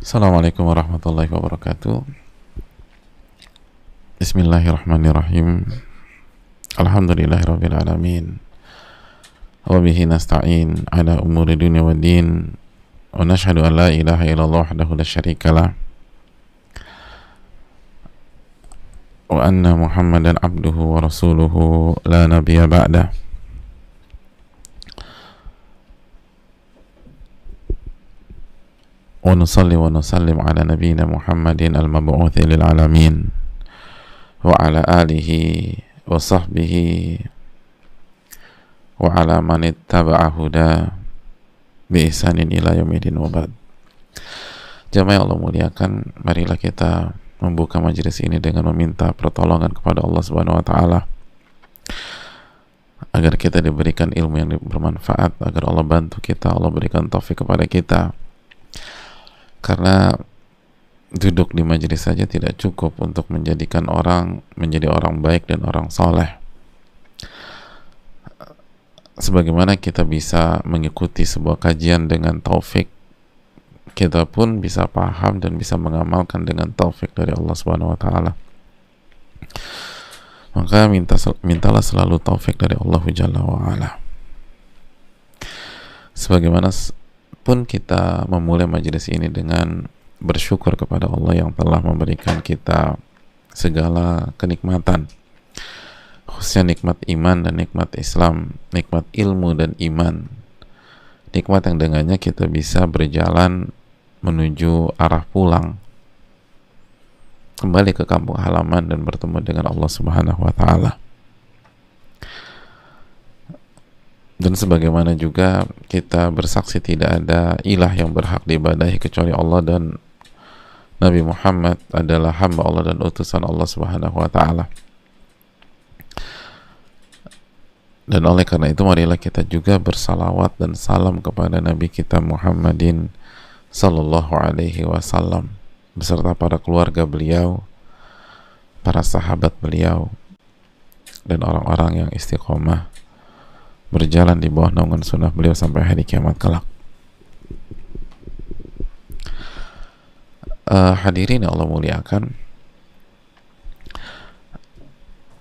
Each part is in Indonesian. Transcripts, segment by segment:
Assalamualaikum warahmatullahi wabarakatuh. Bismillahirrahmanirrahim. Alhamdulillahirabbil alamin. Wa bihi nasta'in ala umuri dunya waddin. Wa nashhadu an la ilaha illallah wahdahu la syarikalah. Wa anna Muhammadan abduhu wa rasuluhu la nabiyya ba'dah. Wa nusalli wa nusallim ala nabiyyina Muhammadin al-mab'uthi lil alamin wa ala alihi wa sahbihi wa ala man ittaba'a huda bi ihsanin ila yaumil wa ba'd. Jamaah yang Allah muliakan, marilah kita membuka majelis ini dengan meminta pertolongan kepada Allah Subhanahu wa taala agar kita diberikan ilmu yang bermanfaat, agar Allah bantu kita, Allah berikan taufik kepada kita. Karena duduk di majelis saja tidak cukup untuk menjadikan orang menjadi orang baik dan orang soleh. Sebagaimana kita bisa mengikuti sebuah kajian dengan taufik, kita pun bisa paham dan bisa mengamalkan dengan taufik dari Allah Subhanahu wa taala. Maka mintalah selalu taufik dari Allah Jalla wa ala. Sebagaimana pun kita memulai majelis ini dengan bersyukur kepada Allah yang telah memberikan kita segala kenikmatan, khususnya nikmat iman dan nikmat Islam, nikmat ilmu dan iman, nikmat yang dengannya kita bisa berjalan menuju arah pulang, kembali ke kampung halaman dan bertemu dengan Allah Subhanahu wa taala. Dan sebagaimana juga kita bersaksi tidak ada ilah yang berhak diibadahi kecuali Allah, dan Nabi Muhammad adalah hamba Allah dan utusan Allah Subhanahu wa taala. Dan oleh karena itu marilah kita juga bersalawat dan salam kepada Nabi kita Muhammadin sallallahu alaihi wasallam beserta para keluarga beliau, para sahabat beliau, dan orang-orang yang istiqomah berjalan di bawah naungan sunnah beliau sampai hari kiamat kelak. Hadirin yang Allah muliakan,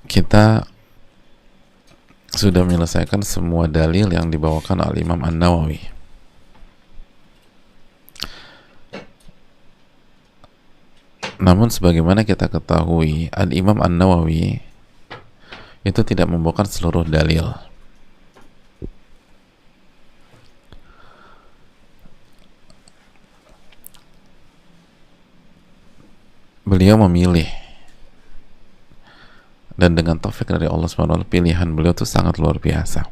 kita sudah menyelesaikan semua dalil yang dibawakan oleh Imam An-Nawawi. Namun sebagaimana kita ketahui, Al-Imam An-Nawawi itu tidak membawakan seluruh dalil. Beliau memilih, dan dengan taufik dari Allah SWT, pilihan beliau itu sangat luar biasa.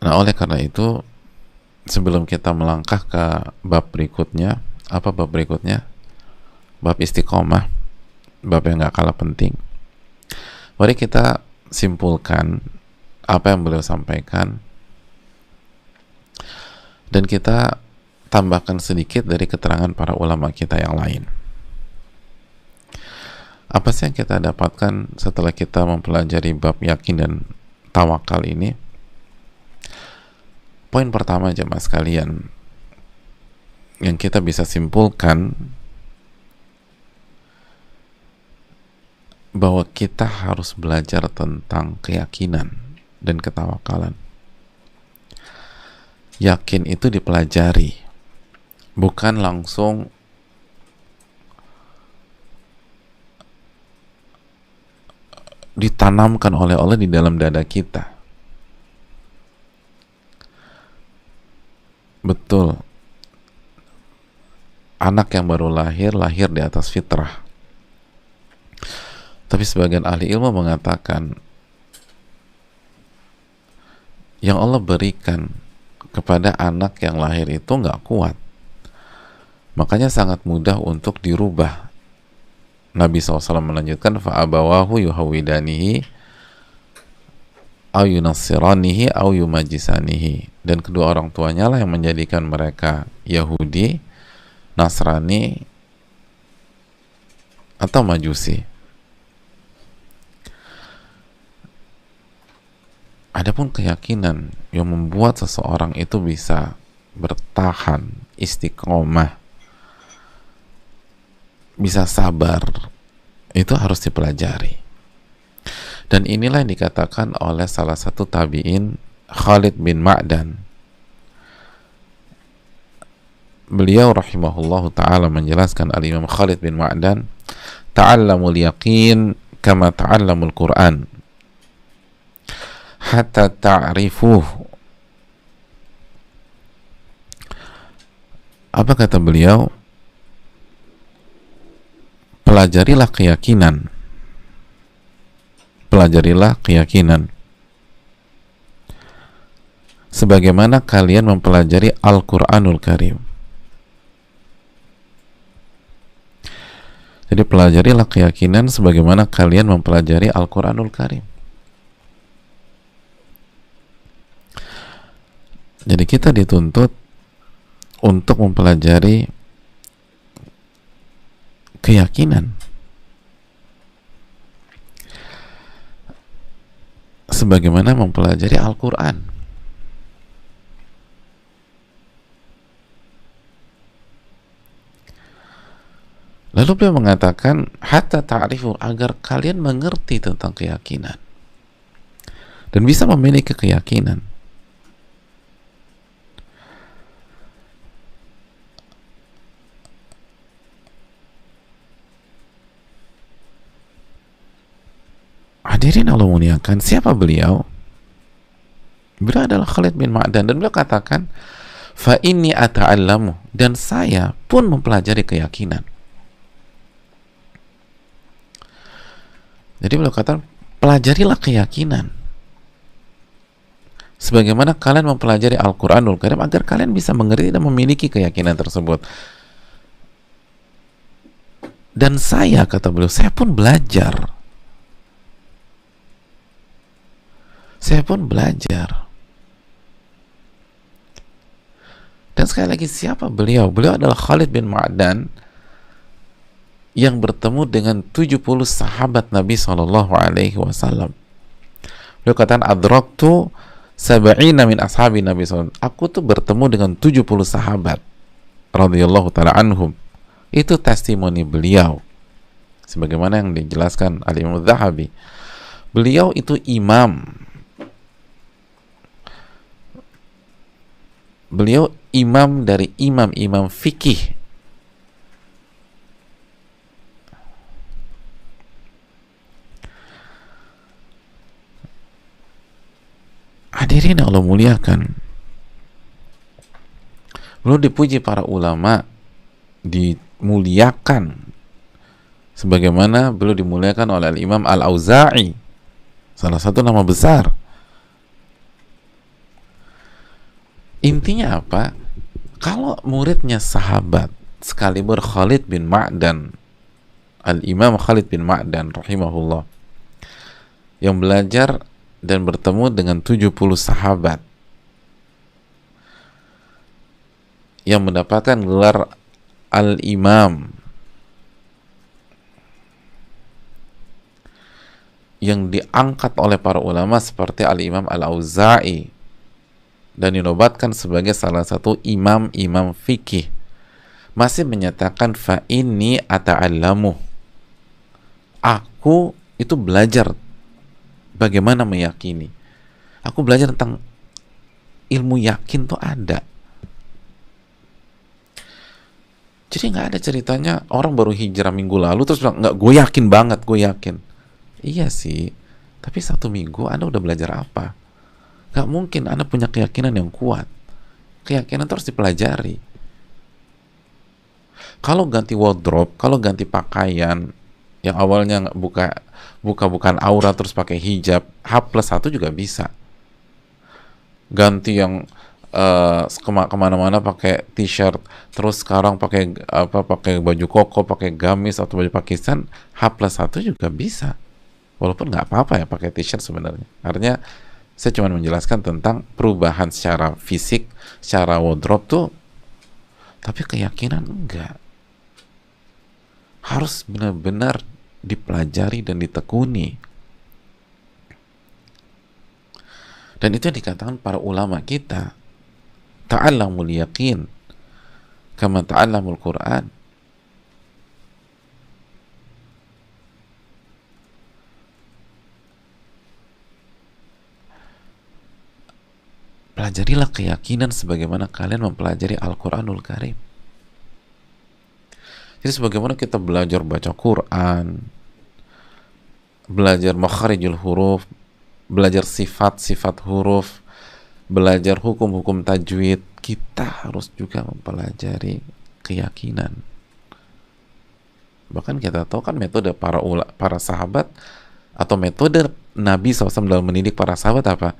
Nah, oleh karena itu, sebelum kita melangkah ke bab berikutnya, apa bab berikutnya? Bab istiqomah, bab yang gak kalah penting. Mari kita simpulkan apa yang beliau sampaikan, dan kita tambahkan sedikit dari keterangan para ulama kita yang lain. Apa sih yang kita dapatkan setelah kita mempelajari bab yakin dan tawakal ini? Poin pertama, jemaah sekalian, yang kita bisa simpulkan bahwa kita harus belajar tentang keyakinan dan ketawakalan. Yakin itu dipelajari, bukan langsung ditanamkan oleh Allah di dalam dada kita. Betul, anak yang baru lahir di atas fitrah. Tapi sebagian ahli ilmu mengatakan yang Allah berikan kepada anak yang lahir itu nggak kuat, makanya sangat mudah untuk dirubah. Nabi SAW melanjutkan, fa'abawahu yuhawidanihi au yunassiranihi au yumajisanihi, dan kedua orang tuanya lah yang menjadikan mereka Yahudi, Nasrani, atau Majusi. Adapun keyakinan yang membuat seseorang itu bisa bertahan, istiqomah, bisa sabar, itu harus dipelajari. Dan inilah yang dikatakan oleh salah satu tabi'in, Khalid bin Ma'dan. Beliau rahimahullahu ta'ala menjelaskan, Al-Imam Khalid bin Ma'dan, ta'allamul yaqin kama ta'allamul Qur'an hatta ta'rifuh. Apa kata beliau? Pelajarilah keyakinan, pelajarilah keyakinan sebagaimana kalian mempelajari Al-Quranul Karim. Jadi pelajarilah keyakinan sebagaimana kalian mempelajari Al-Quranul Karim. Jadi kita dituntut untuk mempelajari keyakinan sebagaimana mempelajari Al-Quran. Lalu beliau mengatakan hatta ta'rifu, agar kalian mengerti tentang keyakinan dan bisa memiliki keyakinan. Hadirin Allah muliakan, siapa beliau? Beliau adalah Khalid bin Ma'dan, dan beliau katakan fa inni ata'allamu, dan saya pun mempelajari keyakinan. Jadi beliau katakan pelajarilah keyakinan sebagaimana kalian mempelajari Al-Quranul Karim, agar kalian bisa mengerti dan memiliki keyakinan tersebut. Dan saya, kata beliau, saya pun belajar. Saya pun belajar. Dan sekali lagi, siapa beliau? Beliau adalah Khalid bin Ma'dan yang bertemu dengan 70 sahabat Nabi SAW. Beliau katakan, adraktu sab'ina min ashabi Nabi SAW. Aku tuh bertemu dengan 70 sahabat radhiyallahu ta'ala anhum. Itu testimoni beliau, sebagaimana yang dijelaskan Al-Imam Adz-Dzahabi. Beliau itu imam. Beliau imam dari imam-imam fikih. Hadirin Allah muliakan, beliau dipuji para ulama, dimuliakan sebagaimana beliau dimuliakan oleh Al-Imam Al-Auza'i, salah satu nama besar. Intinya apa? Kalau muridnya sahabat sekaliber Khalid bin Ma'dan, Al-Imam Khalid bin Ma'dan rahimahullah, yang belajar dan bertemu dengan 70 sahabat yang mendapatkan gelar Al-Imam, yang diangkat oleh para ulama seperti Al-Imam Al-Auza'i dan dinobatkan sebagai salah satu imam-imam fikih, masih menyatakan fa inni ata'allamu, aku itu belajar bagaimana meyakini. Aku belajar tentang ilmu yakin tuh ada. Jadi nggak ada ceritanya orang baru hijrah minggu lalu terus bilang, nggak, gue yakin banget, gue yakin. Iya sih, tapi 1 minggu Anda udah belajar apa? Nggak mungkin Anda punya keyakinan yang kuat. Keyakinan terus dipelajari. Kalau ganti wardrobe, kalau ganti pakaian yang awalnya bukan aura terus pakai hijab, H+1 juga bisa. Ganti yang kemana-mana pakai t-shirt, terus sekarang pakai baju koko, pakai gamis atau baju Pakistan, H+1 juga bisa. Walaupun nggak apa-apa ya pakai t-shirt sebenarnya. Artinya saya cuma menjelaskan tentang perubahan secara fisik, secara wardrobe tuh, tapi keyakinan enggak. Harus benar-benar dipelajari dan ditekuni. Dan itu yang dikatakan para ulama kita. ta'allamul yaqin kama ta'allamul Qur'an. Pelajarilah keyakinan sebagaimana kalian mempelajari Al-Quranul Karim. Jadi sebagaimana kita belajar baca Quran, belajar makharijul huruf, belajar sifat-sifat huruf, belajar hukum-hukum tajwid, kita harus juga mempelajari keyakinan. Bahkan kita tahu kan metode para sahabat atau metode Nabi SAW dalam mendidik para sahabat apa?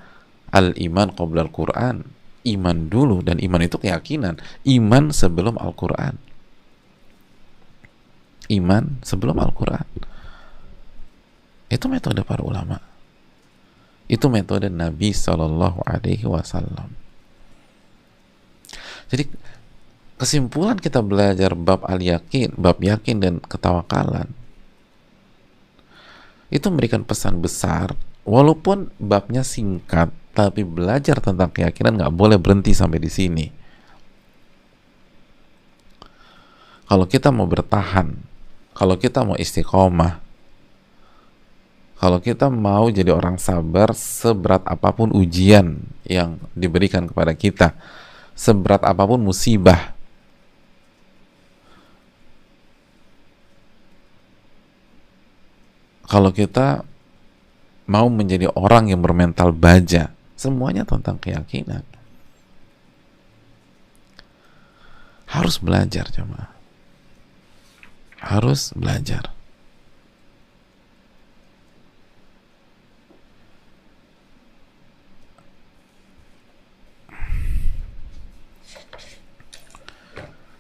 Al-iman qabla al-Quran. Iman dulu, dan iman itu keyakinan. Iman sebelum Al-Quran. Iman sebelum Al-Quran. Itu metode para ulama. Itu metode Nabi SAW. Jadi kesimpulan kita belajar bab al-yakin, bab yakin dan ketawakalan, itu memberikan pesan besar. Walaupun babnya singkat, tapi belajar tentang keyakinan nggak boleh berhenti sampai di sini. Kalau kita mau bertahan, kalau kita mau istiqomah, kalau kita mau jadi orang sabar, seberat apapun ujian yang diberikan kepada kita, seberat apapun musibah, kalau kita mau menjadi orang yang bermental baja, semuanya tentang keyakinan. Harus belajar, jemaah. Harus belajar.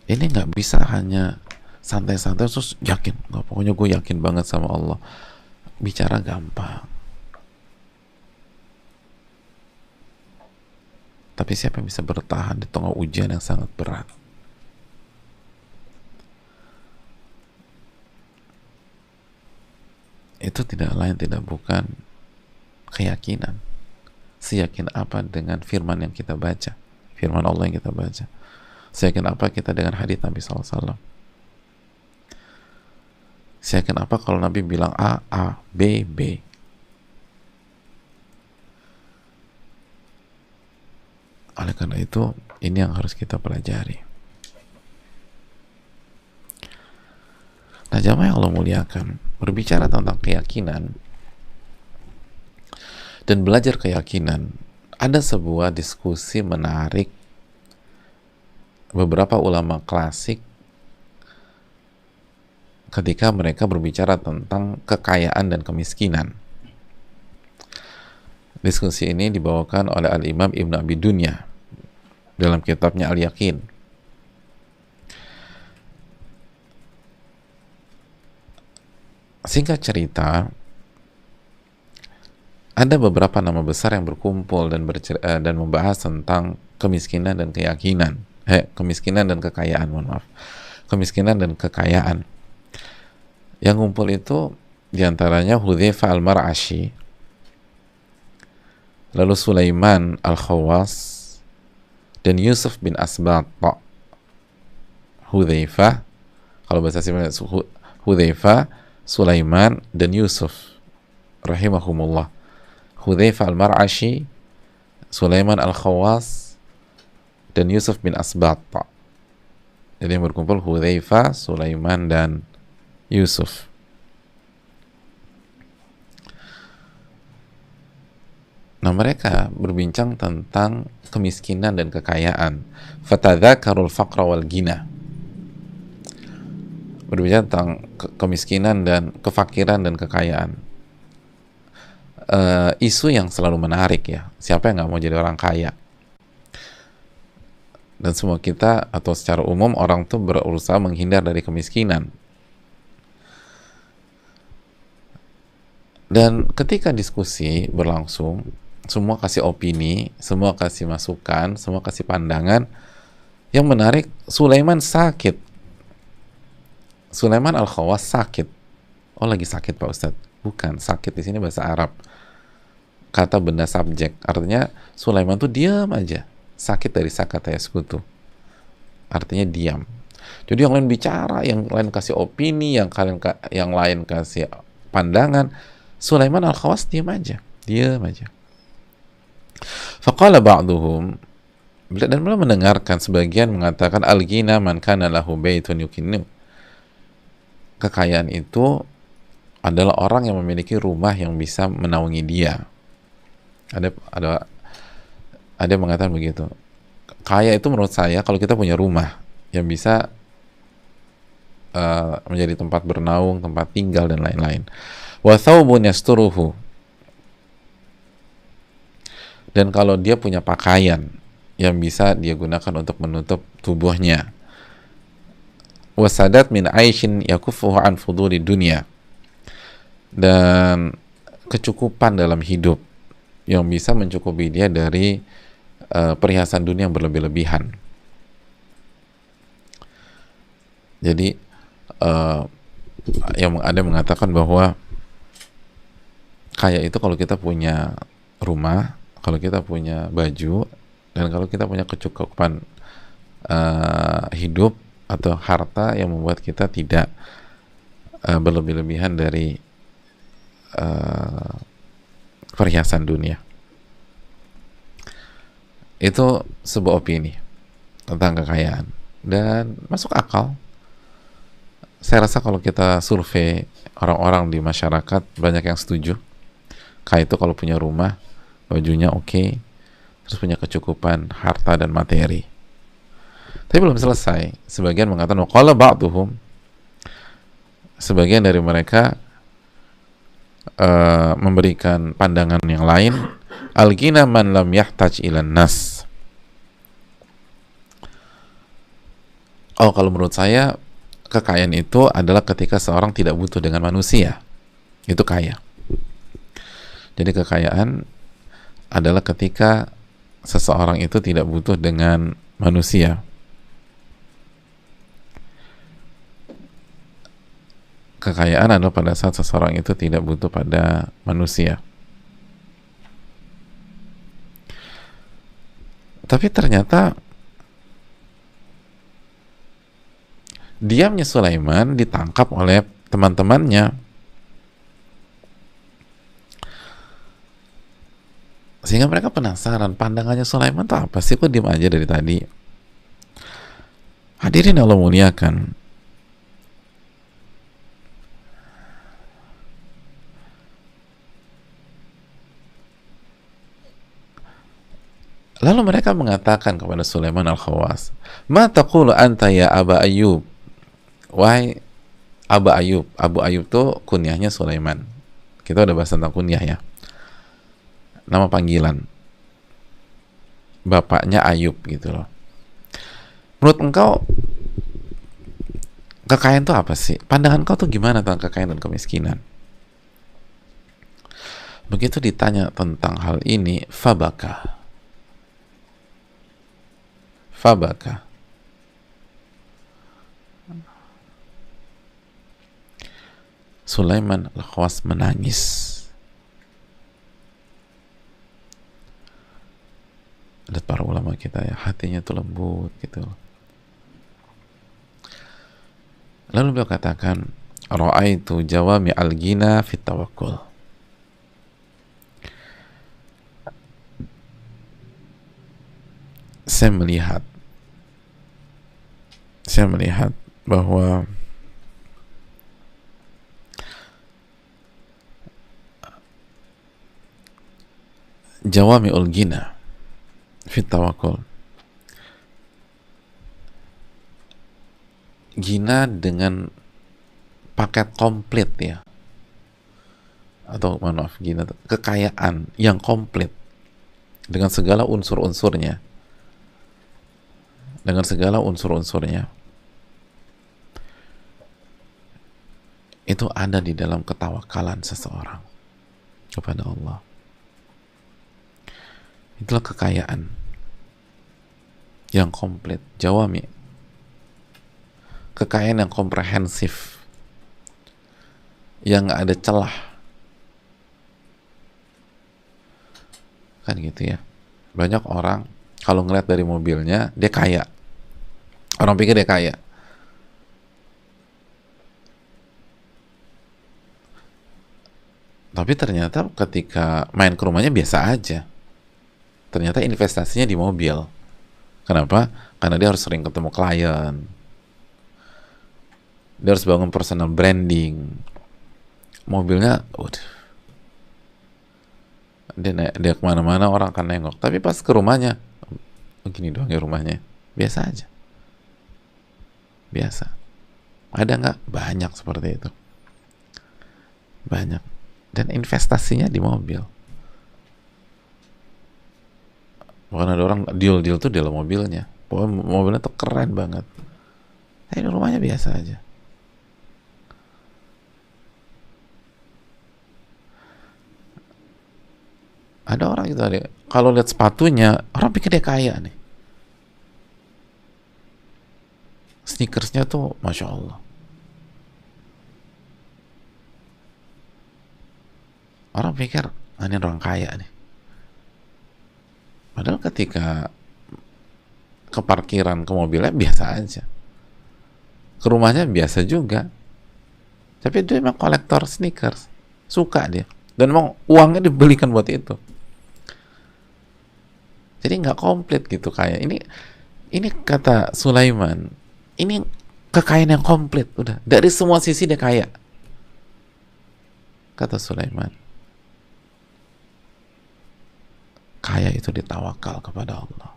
Ini nggak bisa hanya santai-santai terus yakin. Nggak, pokoknya gue yakin banget sama Allah. Bicara gampang. Tapi siapa yang bisa bertahan di tengah ujian yang sangat berat? Itu tidak lain tidak bukan keyakinan. Seyakin apa dengan firman yang kita baca, firman Allah yang kita baca? Seyakin apa kita dengan hadits Nabi SAW? Seyakin apa kalau Nabi bilang A, A, B, B? Oleh karena itu, ini yang harus kita pelajari. Nah, jamaah yang Allah muliakan, berbicara tentang keyakinan dan belajar keyakinan, ada sebuah diskusi menarik beberapa ulama klasik ketika mereka berbicara tentang kekayaan dan kemiskinan. Diskusi ini dibawakan oleh Al-Imam Ibn Abi Dunya dalam kitabnya Al-Yakin. Singkat cerita, ada beberapa nama besar yang berkumpul dan membahas tentang kemiskinan dan keyakinan. Kemiskinan dan kekayaan, mohon maaf. Kemiskinan dan kekayaan. Yang kumpul itu diantaranya Hudzaifah Al-Mar'ashi, lalu Sulaiman Al-Khawas, dan Yusuf bin Asbat. Hudzaifah, kalau bahasa Sunda Hudzaifah, Sulaiman, dan Yusuf rahimahumullah. Hudzaifah Al-Mar'ashi, Sulaiman Al-Khawas, dan Yusuf bin Asbat. Jadi yang berkumpul Hudzaifah, Sulaiman, dan Yusuf. Nah, mereka berbincang tentang kemiskinan dan kekayaan. Fatadzakarul faqra wal ghina. Berbicara tentang kemiskinan dan kefakiran dan kekayaan. Isu yang selalu menarik ya. Siapa yang nggak mau jadi orang kaya? Dan semua kita atau secara umum orang tuh berusaha menghindar dari kemiskinan. Dan ketika diskusi berlangsung, semua kasih opini, semua kasih masukan, semua kasih pandangan. Yang menarik, Sulaiman sakit. Sulaiman Al-Khawas sakit. Oh, lagi sakit Pak Ustadz? Bukan, sakit di sini bahasa Arab. Kata benda subjek. Artinya Sulaiman tuh diam aja. sakit dari sakata yaskutu, artinya diam. Jadi yang lain bicara, yang lain kasih opini, yang lain kasih pandangan, Sulaiman al-Khawas diam aja, diam aja. Faqala ba'duhum, dan beliau mendengarkan sebagian mengatakan al-ghina man kana lahu baitun yukinnu, kekayaan itu adalah orang yang memiliki rumah yang bisa menaungi dia. Ada yang mengatakan begitu. Kaya itu menurut saya kalau kita punya rumah yang bisa menjadi tempat bernaung, tempat tinggal dan lain-lain. Wa thawbun yasturuhu, dan kalau dia punya pakaian yang bisa dia gunakan untuk menutup tubuhnya. Wasadat min aishin yakufuhu an fuduli dunia, dan kecukupan dalam hidup yang bisa mencukupi dia dari perhiasan dunia yang berlebih-lebihan. Jadi yang ada mengatakan bahwa kaya itu kalau kita punya rumah, kalau kita punya baju, dan kalau kita punya kecukupan hidup atau harta yang membuat kita tidak berlebih-lebihan dari perhiasan dunia. Itu sebuah opini tentang kekayaan dan masuk akal. Saya rasa kalau kita survei orang-orang di masyarakat, banyak yang setuju. Kaya itu kalau punya rumah, bajunya oke, terus punya kecukupan harta dan materi. Tapi belum selesai. Sebagian mengatakan qala ba'duhum, sebagian dari mereka memberikan pandangan yang lain, al-ghina man lam yahtaj ilan nas. Kalau menurut saya, kekayaan itu adalah ketika seorang tidak butuh dengan manusia, itu kaya. Jadi kekayaan adalah ketika seseorang itu tidak butuh dengan manusia. Kekayaan adalah pada saat seseorang itu tidak butuh pada manusia. Tapi ternyata diamnya Sulaiman ditangkap oleh teman-temannya, sehingga mereka penasaran, pandangannya Sulaiman itu apa sih, kok diam aja dari tadi. Hadirin Allah muliakan, lalu mereka mengatakan kepada Sulaiman al-Khawas, ma taqulu anta ya Aba Ayyub, wahai Aba Ayyub. Abu Ayyub itu kunyahnya Sulaiman. Kita udah bahas tentang kunyah ya, nama panggilan bapaknya Ayub gitu loh. Menurut engkau kekayaan itu apa sih? Pandangan kau tuh gimana tentang kekayaan dan kemiskinan? Begitu ditanya tentang hal ini, fabaka. Sulaiman al-Khawas menangis. Lihat para ulama kita ya, hatinya tuh lembut gitu. Lalu beliau katakan, ra'aitu jawami al-ghina fit tawakkul. Saya melihat bahwa jawami'ul ghina fit tawakkul, ghina dengan paket komplit ya, atau maaf, ghina kekayaan yang komplit dengan segala unsur-unsurnya, itu ada di dalam ketawakalan seseorang kepada Allah. Itulah kekayaan yang komplit, jawami, kekayaan yang komprehensif, yang nggak ada celah, kan gitu ya. Banyak orang Kalau ngeliat dari mobilnya, dia kaya. Orang pikir dia kaya. Tapi ternyata ketika main ke rumahnya biasa aja. Ternyata investasinya di mobil. Kenapa? Karena dia harus sering ketemu klien. Dia harus bangun personal branding. Mobilnya, dia kemana-mana orang akan nengok. Tapi pas ke rumahnya, begini doang ya rumahnya. Biasa aja. Biasa. Ada nggak? Banyak seperti itu. Banyak. Dan investasinya di mobil. Bahkan ada orang deal tuh di dalam mobilnya. Pokoknya mobilnya tuh keren banget. Ini rumahnya biasa aja. Ada orang gitu, kalau lihat sepatunya, orang pikir dia kaya nih. Sneakersnya tuh, Masya Allah. Orang pikir, ini orang kaya nih. Padahal ketika ke parkiran, ke mobilnya biasa aja. Ke rumahnya biasa juga. Tapi dia memang kolektor sneakers. Suka dia. Dan memang uangnya dibelikan buat itu. Jadi nggak komplit gitu kayak ini kata Sulaiman, ini kekayaan yang komplit udah dari semua sisi dia kaya. Kata Sulaiman, kaya itu ditawakal kepada Allah.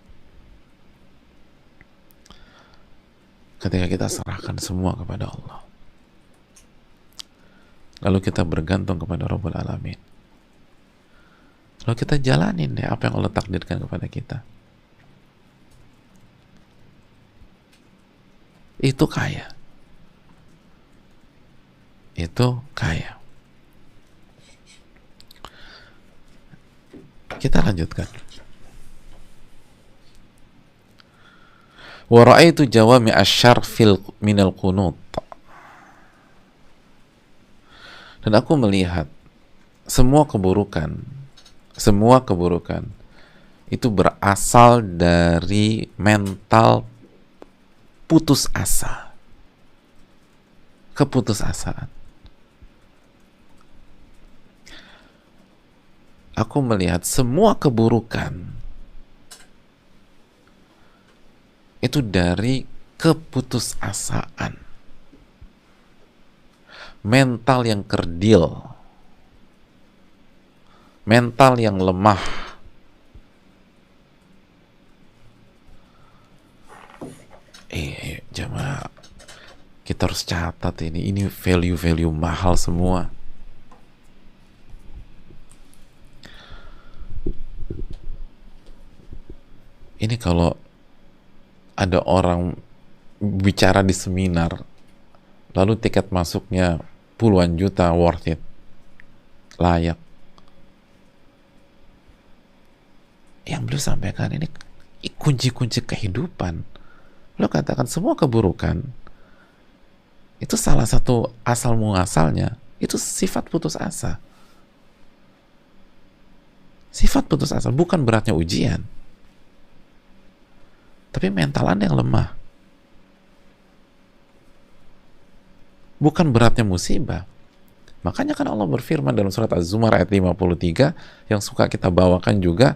Ketika kita serahkan semua kepada Allah, lalu kita bergantung kepada Rabbul Alamin, lalu kita jalanin deh apa yang Allah takdirkan kepada kita. Itu kaya. Itu kaya. Kita lanjutkan. Wa ra'aitu jawami asyar minal qunut. Dan aku melihat semua keburukan itu berasal dari mental putus asa, keputusasaan. Aku melihat semua keburukan itu dari keputusasaan, mental yang kerdil, mental yang lemah. Jamaah, kita harus catat ini value-value mahal semua. Ini kalau ada orang bicara di seminar, lalu tiket masuknya puluhan juta, worth it, layak. Yang beliau sampaikan ini kunci-kunci kehidupan. Lo katakan semua keburukan itu salah satu asal muasalnya itu sifat putus asa. Sifat putus asa bukan beratnya ujian, tapi mental Anda yang lemah. Bukan beratnya musibah. Makanya kan Allah berfirman dalam surat Az-Zumar ayat 53 yang suka kita bawakan juga,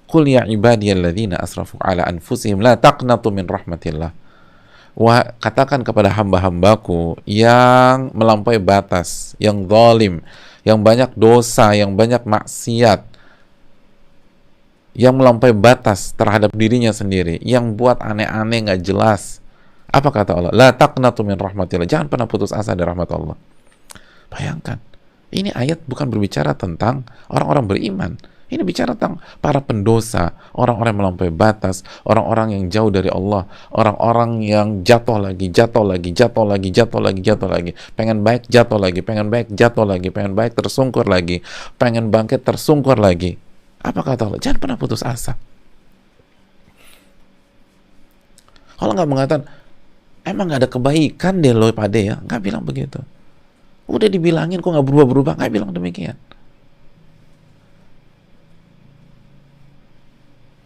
Qul ya ibadiyalladzina asrafu ala anfusihim la taqnatu min rahmatillah. Wah, katakan kepada hamba-hambaku yang melampaui batas, yang zalim, yang banyak dosa, yang banyak maksiat, yang melampaui batas terhadap dirinya sendiri, yang buat aneh-aneh nggak jelas. Apa kata Allah? La taqnatu min rahmatillah. Jangan pernah putus asa dari rahmat Allah. Bayangkan, ini ayat bukan berbicara tentang orang-orang beriman. Ini bicara tentang para pendosa, orang-orang yang melampaui batas, orang-orang yang jauh dari Allah, orang-orang yang jatuh lagi, pengen baik jatuh lagi, pengen baik jatuh lagi, pengen baik tersungkur lagi, pengen bangkit tersungkur lagi. Apa kata Allah? Jangan pernah putus asa. Kalau nggak mengatakan, emang nggak ada kebaikan deh lo pada ya, nggak bilang begitu. Udah dibilangin kok nggak berubah-berubah, nggak bilang demikian.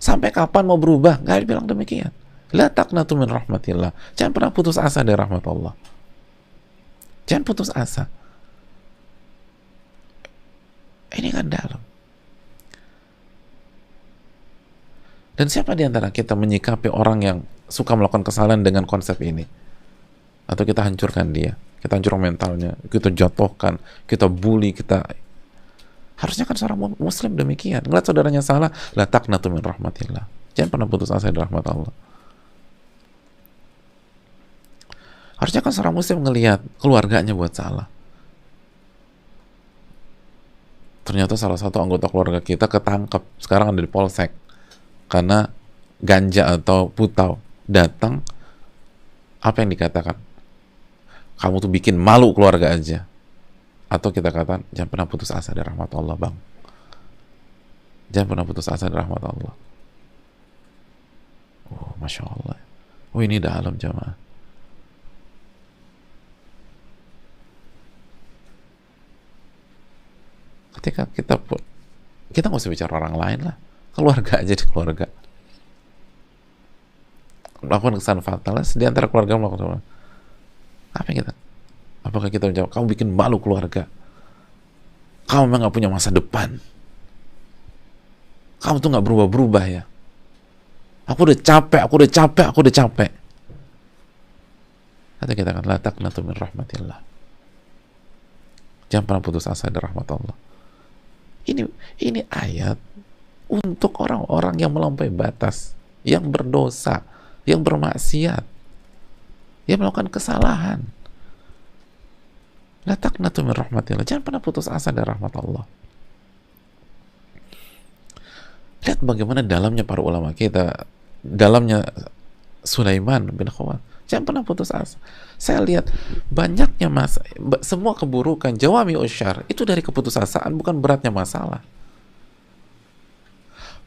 Sampai kapan mau berubah? Nggak bilang demikian. La taqnatu min rahmatillah. Jangan pernah putus asa dari rahmat Allah. Jangan putus asa. Ini kan dalam. Dan siapa di antara kita menyikapi orang yang suka melakukan kesalahan dengan konsep ini? Atau kita hancurkan dia, kita hancurkan mentalnya, kita jatuhkan, kita bully, kita... Harusnya kan seorang muslim demikian. Ngeliat saudaranya salah, la taqnatu min rahmatillah. Jangan pernah putus asa dari rahmat Allah. Harusnya kan seorang muslim ngelihat keluarganya buat salah. Ternyata salah satu anggota keluarga kita ketangkep, sekarang ada di polsek karena ganja atau putau. Datang, apa yang dikatakan? Kamu tuh bikin malu keluarga aja. Atau kita katakan, jangan pernah putus asa dari rahmat Allah, bang. Jangan pernah putus asa dari rahmat Allah. Oh, Masya Allah. Oh, ini dalam, jamaah. Ketika kita nggak usah bicara orang lain lah, keluarga aja, di keluarga melakukan kesalahan fatal di antara keluarga, melakukan apa yang kita, apakah kita menjawab kamu bikin malu keluarga, kamu memang nggak punya masa depan, kamu tuh nggak berubah-berubah ya, aku udah capek. Atau kita akan la taqnatu min rahmatillah, jangan pernah putus asa dari rahmat Allah. Ini ayat untuk orang-orang yang melampaui batas, yang berdosa, yang bermaksiat, yang melakukan kesalahan. La taqnatu min rahmatillah, jangan pernah putus asa dari rahmat Allah. Lihat bagaimana dalamnya para ulama kita, dalamnya Sulaiman bin Khawat. Jangan pernah putus asa. Saya lihat banyaknya semua keburukan, jawami usyar, itu dari keputusasaan, bukan beratnya masalah.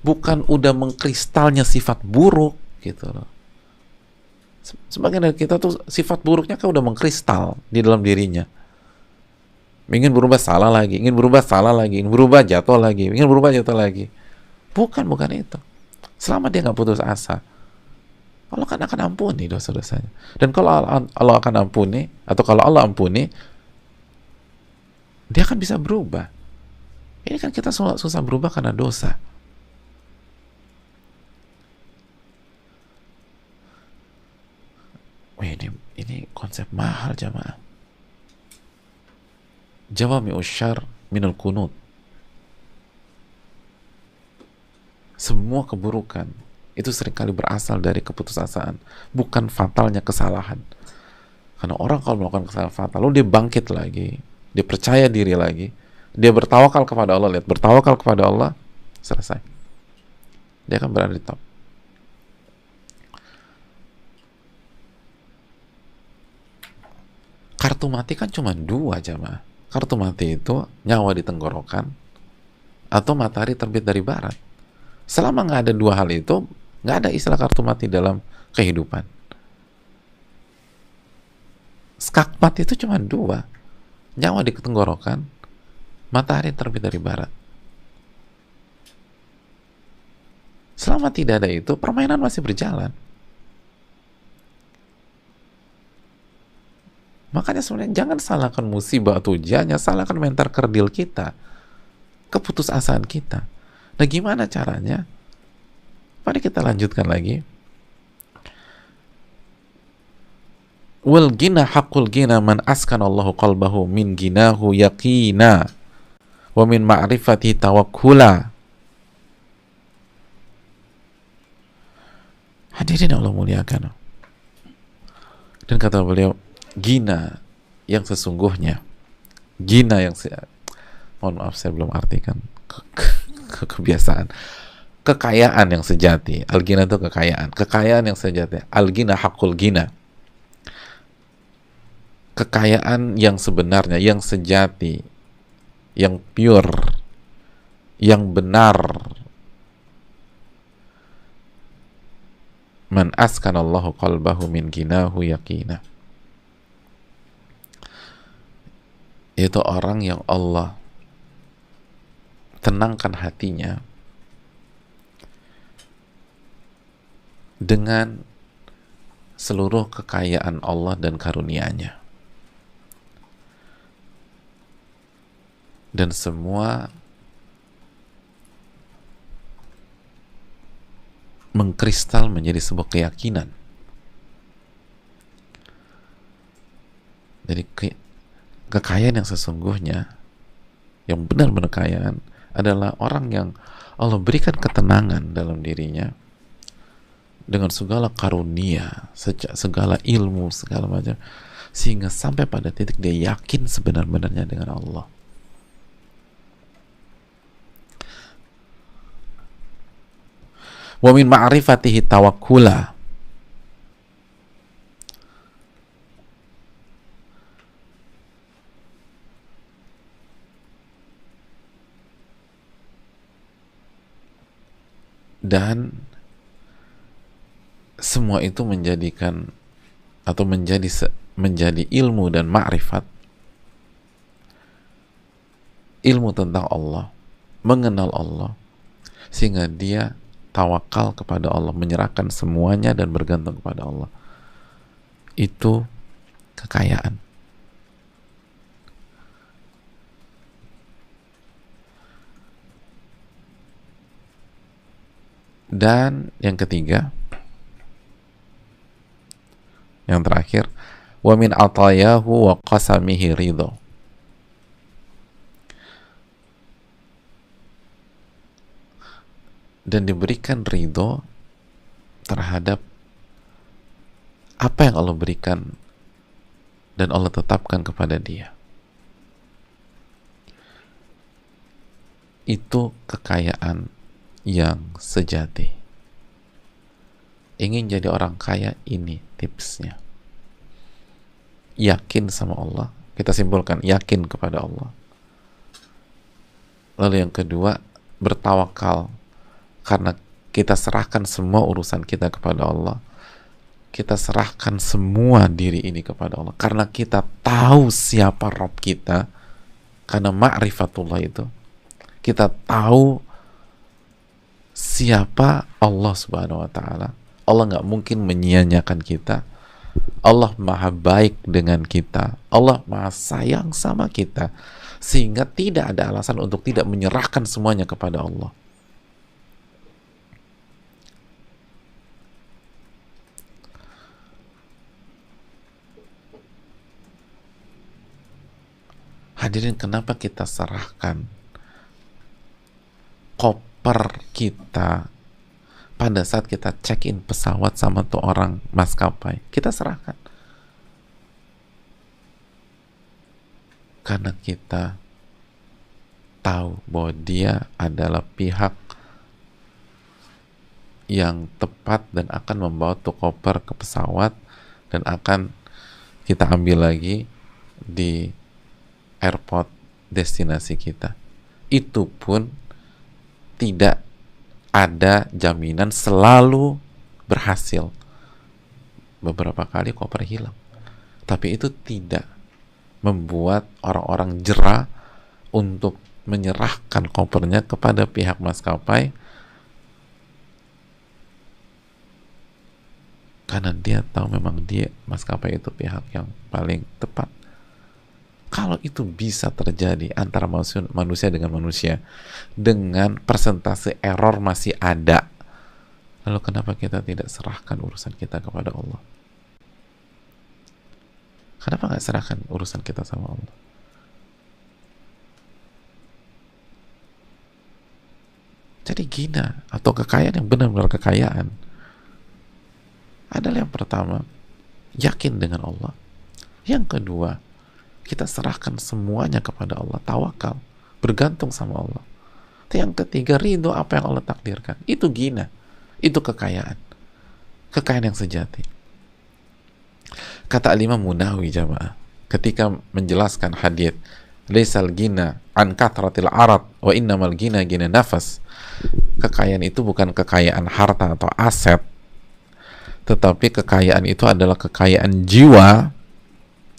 Bukan udah mengkristalnya sifat buruk gitu loh. Sebagian dari kita tuh sifat buruknya kan udah mengkristal di dalam dirinya. Ingin berubah salah lagi, ingin berubah jatuh lagi. Bukan itu. Selama dia nggak putus asa, Allah kan akan ampuni dosa-dosanya. Dan kalau Allah akan ampuni, atau kalau Allah ampuni, dia akan bisa berubah. Ini kan kita susah berubah karena dosa. Wih, ini konsep mahal, jamaah. Jawami usyar minal kunut. Semua keburukan itu seringkali berasal dari keputusasaan, bukan fatalnya kesalahan. Karena orang kalau melakukan kesalahan fatal, lalu dia bangkit lagi, dia percaya diri lagi, dia bertawakal kepada Allah, bertawakal kepada Allah, selesai. Dia akan berada di top. Kartu mati kan cuma dua, jamaah. Kartu mati itu nyawa di tenggorokan atau matahari terbit dari barat. Selama nggak ada dua hal itu, nggak ada istilah kartu mati dalam kehidupan. Skakmat itu cuma dua, nyawa di tenggorokan, matahari terbit dari barat. Selama tidak ada itu, permainan masih berjalan. Makanya sebenarnya jangan salahkan musibah atau ujiannya, salahkan mental kerdil kita, keputusasaan kita. Nah, gimana caranya? Mari kita lanjutkan lagi. Wal gina haqqul gina man askanallahu qalbahu min ginahu yaqina wa min ma'rifati tawakkula. Hadirin Allah muliakan. Dan kata beliau, gina yang sesungguhnya, gina yang mohon maaf saya belum artikan kebiasaan. Kekayaan yang sejati, al-gina itu kekayaan yang sejati, al-gina haqqul gina, kekayaan yang sebenarnya, yang sejati, yang pure, yang benar. Man askanallahu qalbahu min ginahu yaqina, yaitu orang yang Allah tenangkan hatinya dengan seluruh kekayaan Allah dan karunia-Nya. Dan semua mengkristal menjadi sebuah keyakinan. Jadi kekayaan yang sesungguhnya, yang benar-benar kekayaan, adalah orang yang Allah berikan ketenangan dalam dirinya dengan segala karunia, segala ilmu, segala macam, sehingga sampai pada titik dia yakin sebenar-benarnya dengan Allah. Wa min ma'rifatihi tawakkula, dan semua itu menjadikan atau menjadi ilmu dan ma'rifat, ilmu tentang Allah, mengenal Allah, sehingga dia tawakal kepada Allah, menyerahkan semuanya dan bergantung kepada Allah. Itu kekayaan. Dan yang ketiga, yang terakhir, wa min atayahu wa qasamihi ridho. Dan diberikan ridho terhadap apa yang Allah berikan dan Allah tetapkan kepada dia. Itu kekayaan yang sejati. Ingin jadi orang kaya, ini tipsnya. Yakin sama Allah. Kita simpulkan, yakin kepada Allah. Lalu yang kedua, bertawakal, karena kita serahkan semua urusan kita kepada Allah. Kita serahkan semua diri ini kepada Allah, karena kita tahu siapa Rabb kita. Karena ma'rifatullah itu, kita tahu siapa Allah Subhanahu wa ta'ala. Allah nggak mungkin menyia-nyiakan kita. Allah maha baik dengan kita. Allah maha sayang sama kita, sehingga tidak ada alasan untuk tidak menyerahkan semuanya kepada Allah. Hadirin, kenapa kita serahkan koper kita pada saat kita check-in pesawat sama tuh orang maskapai? Kita serahkan karena kita tahu bahwa dia adalah pihak yang tepat dan akan membawa tuh koper ke pesawat dan akan kita ambil lagi di airport destinasi kita. Itu pun tidak ada jaminan selalu berhasil. Beberapa kali koper hilang, tapi itu tidak membuat orang-orang jera untuk menyerahkan kopernya kepada pihak maskapai, karena dia tahu memang dia, maskapai itu, pihak yang paling tepat. Kalau itu bisa terjadi antara manusia dengan manusia, dengan persentase error masih ada, lalu kenapa kita tidak serahkan urusan kita kepada Allah? Kenapa nggak serahkan urusan kita sama Allah? Jadi gina, atau kekayaan yang benar-benar kekayaan adalah yang pertama, yakin dengan Allah. Yang kedua, kita serahkan semuanya kepada Allah, tawakal, bergantung sama Allah. Yang ketiga, ridho apa yang Allah takdirkan. Itu gina, itu kekayaan, kekayaan yang sejati. Kata Al-Imam Munawi, jamaah, ketika menjelaskan hadits laisal gina an kathratil arad wa innamal gina gina nafas. Kekayaan itu bukan kekayaan harta atau aset, tetapi kekayaan itu adalah kekayaan jiwa.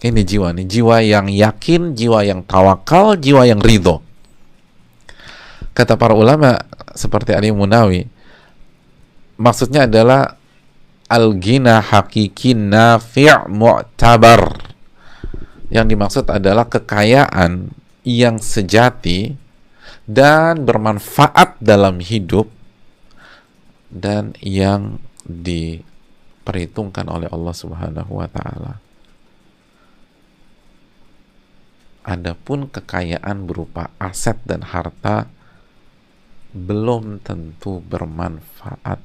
Ini jiwa, nih jiwa yang yakin, jiwa yang tawakal, jiwa yang ridho. Kata para ulama seperti Ali Munawi, maksudnya adalah al-ghina hakiki nafi' mu'tabar. Yang dimaksud adalah kekayaan yang sejati dan bermanfaat dalam hidup dan yang diperhitungkan oleh Allah Subhanahu wa taala. Adapun kekayaan berupa aset dan harta belum tentu bermanfaat.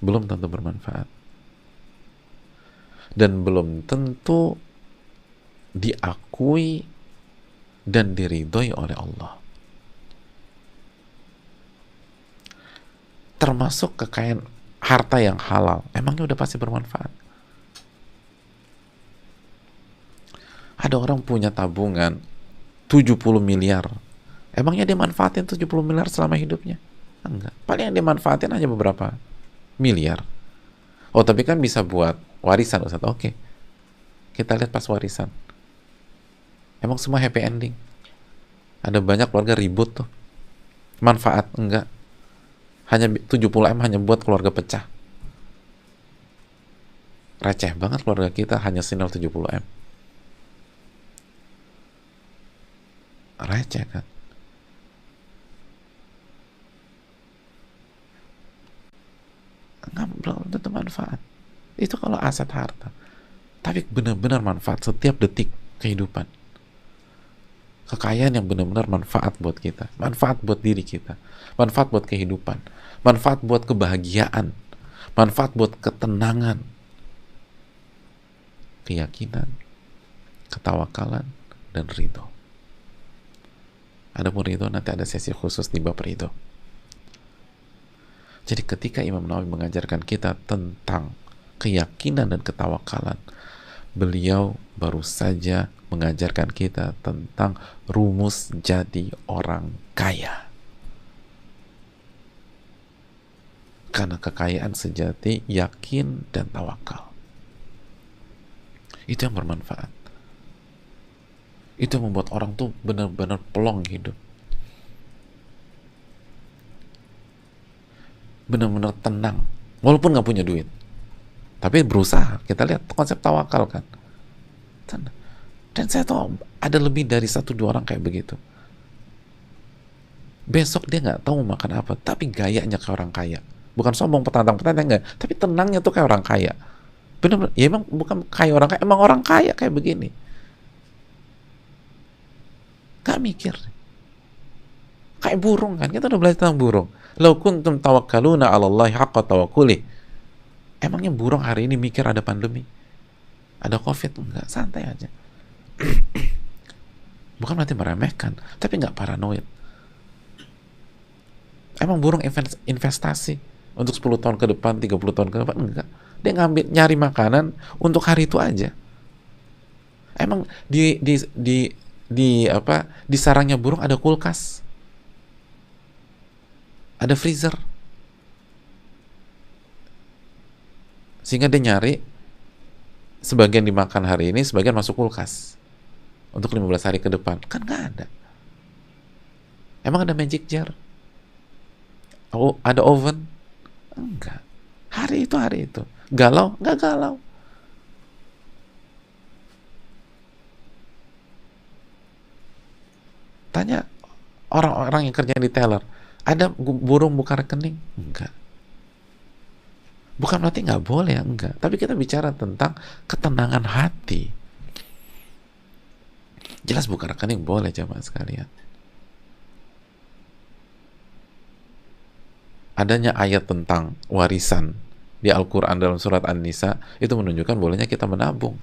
Belum tentu bermanfaat. Dan belum tentu diakui dan diridhoi oleh Allah. Termasuk kekayaan harta yang halal, emangnya udah pasti bermanfaat? Ada orang punya tabungan 70 miliar, emangnya dia manfaatin 70 miliar selama hidupnya? Enggak, paling yang dia manfaatin hanya beberapa miliar. Oh, tapi kan bisa buat warisan, Ustaz. Oke, kita lihat pas warisan, emang semua happy ending? Ada banyak keluarga ribut tuh, manfaat? Enggak, hanya 70M hanya buat keluarga pecah. Receh banget keluarga kita, hanya senil 70M. Receh kan? Enggak, belum tentu manfaat. Itu kalau aset harta. Tapi benar-benar manfaat setiap detik kehidupan. Kekayaan yang benar-benar manfaat buat kita, manfaat buat diri kita, manfaat buat kehidupan, manfaat buat kebahagiaan, manfaat buat ketenangan, keyakinan, ketawakalan, dan ridho. Adapun ridho nanti ada sesi khusus di bab ridho. Jadi ketika Imam Nawawi mengajarkan kita tentang keyakinan dan ketawakalan, beliau baru saja mengajarkan kita tentang rumus jadi orang kaya. Karena kekayaan sejati yakin dan tawakal. Itu yang bermanfaat. Itu yang membuat orang tuh benar-benar plong hidup. Benar-benar tenang. Walaupun nggak punya duit. Tapi berusaha. Kita lihat konsep tawakal kan. Tenang. Dan saya tahu ada lebih dari 1-2 orang kayak begitu. Besok dia nggak tahu makan apa, tapi gayanya kayak orang kaya. Bukan sombong, petantang-petantang, enggak. Tapi tenangnya tuh kayak orang kaya. Benar-benar. Ya emang bukan kayak orang kaya, emang orang kaya kayak begini. Gak mikir. Kayak burung kan, kita udah belajar tentang burung. Lau kuntum tawakkaluna 'ala Allahi haqqa tawakkuli. Emangnya burung hari ini mikir ada pandemi? Ada Covid? Enggak, santai aja. Bukan berarti meremehkan, tapi nggak paranoid. Emang burung investasi untuk 10 tahun ke depan, 30 tahun ke depan? Enggak. Dia nyari makanan untuk hari itu aja. Emang di sarangnya burung ada kulkas, ada freezer, sehingga dia nyari sebagian dimakan hari ini, sebagian masuk kulkas untuk 15 hari ke depan. Kan nggak ada. Emang ada magic jar? Oh, ada oven? Enggak. Hari itu. Galau? Nggak galau. Tanya orang-orang yang kerja di teller, ada burung buka rekening? Enggak. Bukan berarti nggak boleh, enggak. Tapi kita bicara tentang ketenangan hati. Jelas buka rekening boleh, jamaah sekalian. Adanya ayat tentang warisan di Al-Quran dalam surat An-Nisa itu menunjukkan bolehnya kita menabung.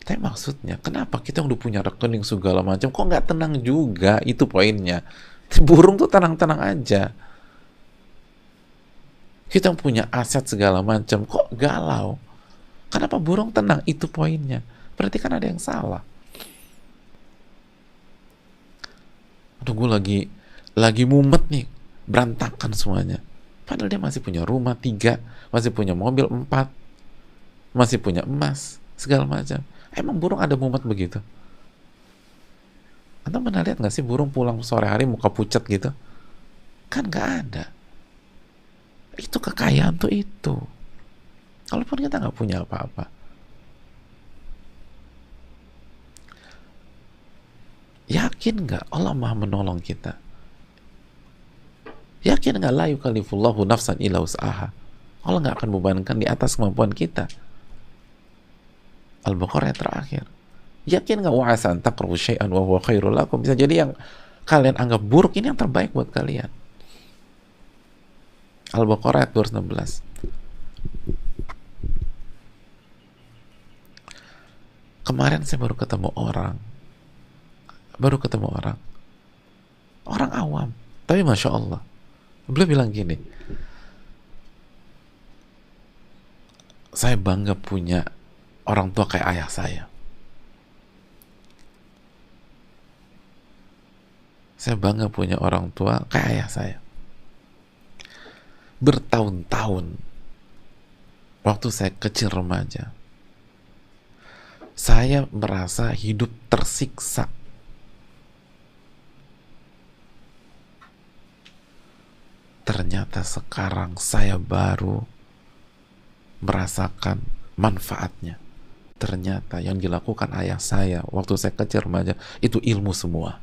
Tapi maksudnya, kenapa kita udah punya rekening segala macam, kok nggak tenang juga? Itu poinnya. Burung tuh tenang-tenang aja. Kita punya aset segala macam, kok galau? Kenapa burung tenang? Itu poinnya. Berarti kan ada yang salah. Aduh, gue lagi mumet nih, berantakan semuanya. Padahal dia masih punya rumah 3, masih punya mobil 4, masih punya emas, segala macam. Emang burung ada mumet begitu? Anda pernah lihat nggak sih burung pulang sore hari muka pucat gitu? Kan nggak ada. Itu kekayaan tuh itu. Kalaupun kita nggak punya apa-apa, yakin nggak Allah maha menolong kita? Yakin nggak la yukallifullahu nafsan illa wus'aha? Allah nggak akan bebankan di atas kemampuan kita. Al-Baqarah yang terakhir. Yakin nggak wa asa an takrahu syai'an wa huwa khairul lakum? Bisa jadi yang kalian anggap buruk ini yang terbaik buat kalian. Al-Baqarah ayat 216. Kemarin saya baru ketemu orang awam, tapi Masya Allah, beliau bilang gini, saya bangga punya orang tua kayak ayah saya. Saya bangga punya orang tua kayak ayah saya. Bertahun-tahun, waktu saya kecil remaja, saya merasa hidup tersiksa. Ternyata sekarang saya baru merasakan manfaatnya. Ternyata yang dilakukan ayah saya waktu saya kecil remaja itu ilmu semua.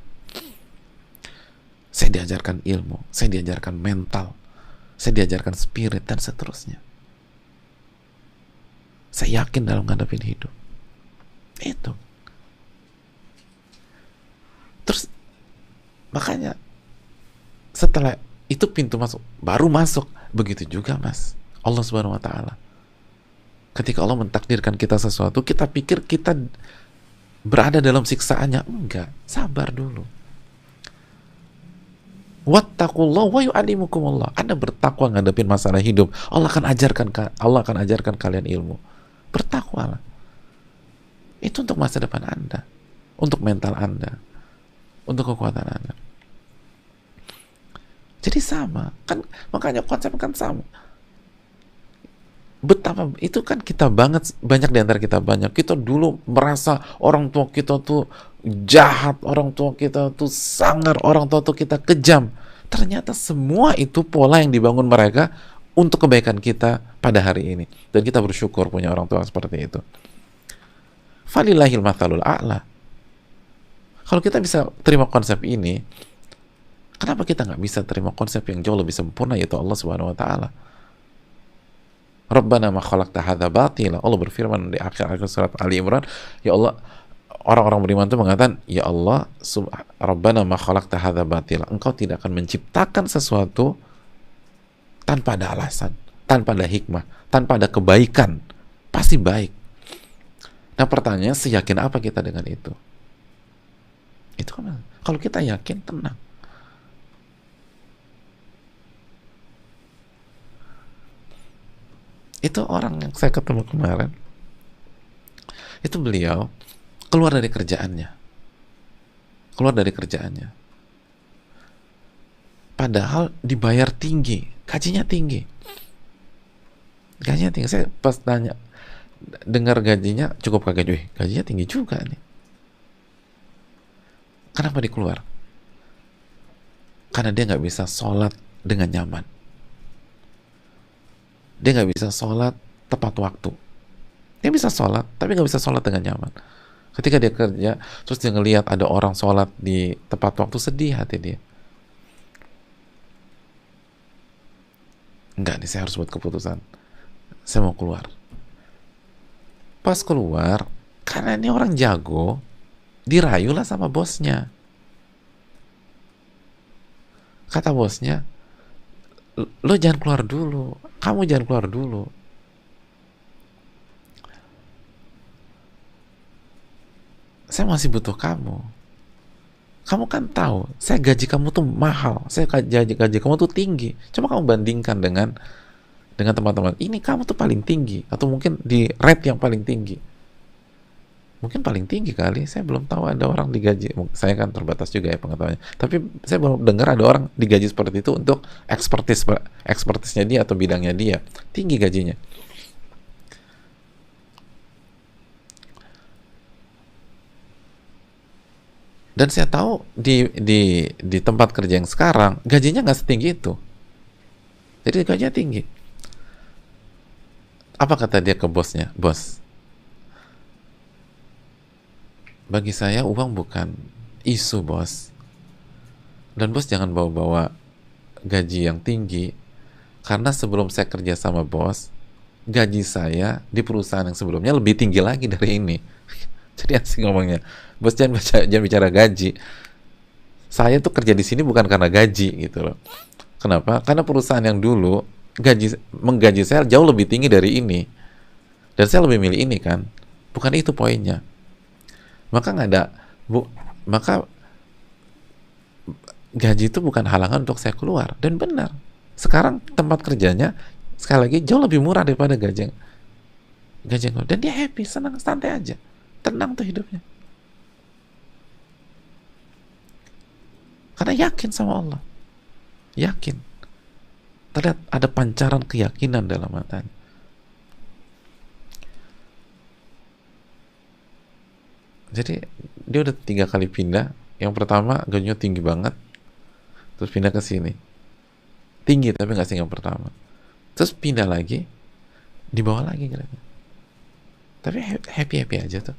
Saya diajarkan ilmu, saya diajarkan mental, saya diajarkan spirit, dan seterusnya. Saya yakin dalam ngadepin hidup. Itu. Terus makanya setelah itu pintu masuk, baru masuk. Begitu juga Mas, Allah Subhanahu wa Ta'ala. Ketika Allah mentakdirkan kita sesuatu, kita pikir kita berada dalam siksaannya. Enggak, sabar dulu. Wattaqullah wa yu'allimukumullah. Anda bertakwa ngadepin masalah hidup, Allah akan ajarkan kalian ilmu. Bertakwalah. Itu untuk masa depan Anda, untuk mental Anda, untuk kekuatan Anda. Jadi sama kan, makanya konsep kan sama. Betapa itu kan kita banyak di antara kita kita dulu merasa orang tua kita tuh jahat, orang tua kita tuh sangar, orang tua tuh kita kejam. Ternyata semua itu pola yang dibangun mereka untuk kebaikan kita pada hari ini, dan kita bersyukur punya orang tua seperti itu. Falillahil mathalul a'la. Kalau kita bisa terima konsep ini, kenapa kita nggak bisa terima konsep yang jauh lebih sempurna, yaitu Allah Subhanahu wa Ta'ala? Rabbana ma khalaqta hadza batila. Allah berfirman di akhir surat Ali Imran, ya Allah, orang-orang beriman itu mengatakan, ya Allah, Rabbana ma khalaqta hadza batila. Engkau tidak akan menciptakan sesuatu tanpa ada alasan, tanpa ada hikmah, tanpa ada kebaikan. Pasti baik. Nah pertanyaannya, seyakin apa kita dengan itu? Itu kan, kalau kita yakin, tenang. Itu orang yang saya ketemu kemarin, itu beliau keluar dari kerjaannya, padahal dibayar tinggi, gajinya tinggi. Saya pas tanya, dengar gajinya, cukup kaget, gajinya tinggi juga nih. Kenapa dia keluar? Karena dia nggak bisa sholat dengan nyaman. Dia nggak bisa sholat tepat waktu. Dia bisa sholat, tapi nggak bisa sholat dengan nyaman. Ketika dia kerja, terus dia ngelihat ada orang sholat di tepat waktu, sedih hati dia. Enggak nih, saya harus buat keputusan. Saya mau keluar. Pas keluar, karena ini orang jago, dirayulah sama bosnya. Kata bosnya, lo jangan keluar dulu, kamu jangan keluar dulu. Saya masih butuh kamu. Kamu kan tahu, saya gaji kamu tuh mahal, saya gaji kamu tuh tinggi. Coba kamu bandingkan dengan teman-teman. Ini kamu tuh paling tinggi, atau mungkin di rate yang paling tinggi. Mungkin paling tinggi kali, saya belum tahu ada orang digaji. Saya kan terbatas juga ya pengetahuannya. Tapi saya belum dengar ada orang digaji seperti itu untuk ekspertisnya dia atau bidangnya dia. Tinggi gajinya. Dan saya tahu di tempat kerja yang sekarang gajinya nggak setinggi itu. Jadi gajinya tinggi. Apa kata dia ke bosnya? Bos, bagi saya uang bukan isu, bos. Dan bos jangan bawa-bawa gaji yang tinggi, karena sebelum saya kerja sama bos, gaji saya di perusahaan yang sebelumnya lebih tinggi lagi dari ini. Jadi asik ngomongnya. Bos jangan bicara gaji. Saya tuh kerja di sini bukan karena gaji gitu loh. Kenapa? Karena perusahaan yang dulu menggaji saya jauh lebih tinggi dari ini. Dan saya lebih milih ini kan. Bukan itu poinnya. Maka nggak ada maka gaji itu bukan halangan untuk saya keluar. Dan benar. Sekarang tempat kerjanya sekali lagi jauh lebih murah daripada gaji dan dia happy, senang, santai aja, tenang tuh hidupnya karena yakin sama Allah, yakin, terlihat ada pancaran keyakinan dalam matanya. Jadi dia udah 3 kali pindah. Yang pertama gajinya tinggi banget, terus pindah ke sini tinggi tapi nggak setinggi yang pertama, terus pindah lagi di bawah lagi kira-kira. Tapi happy aja tuh,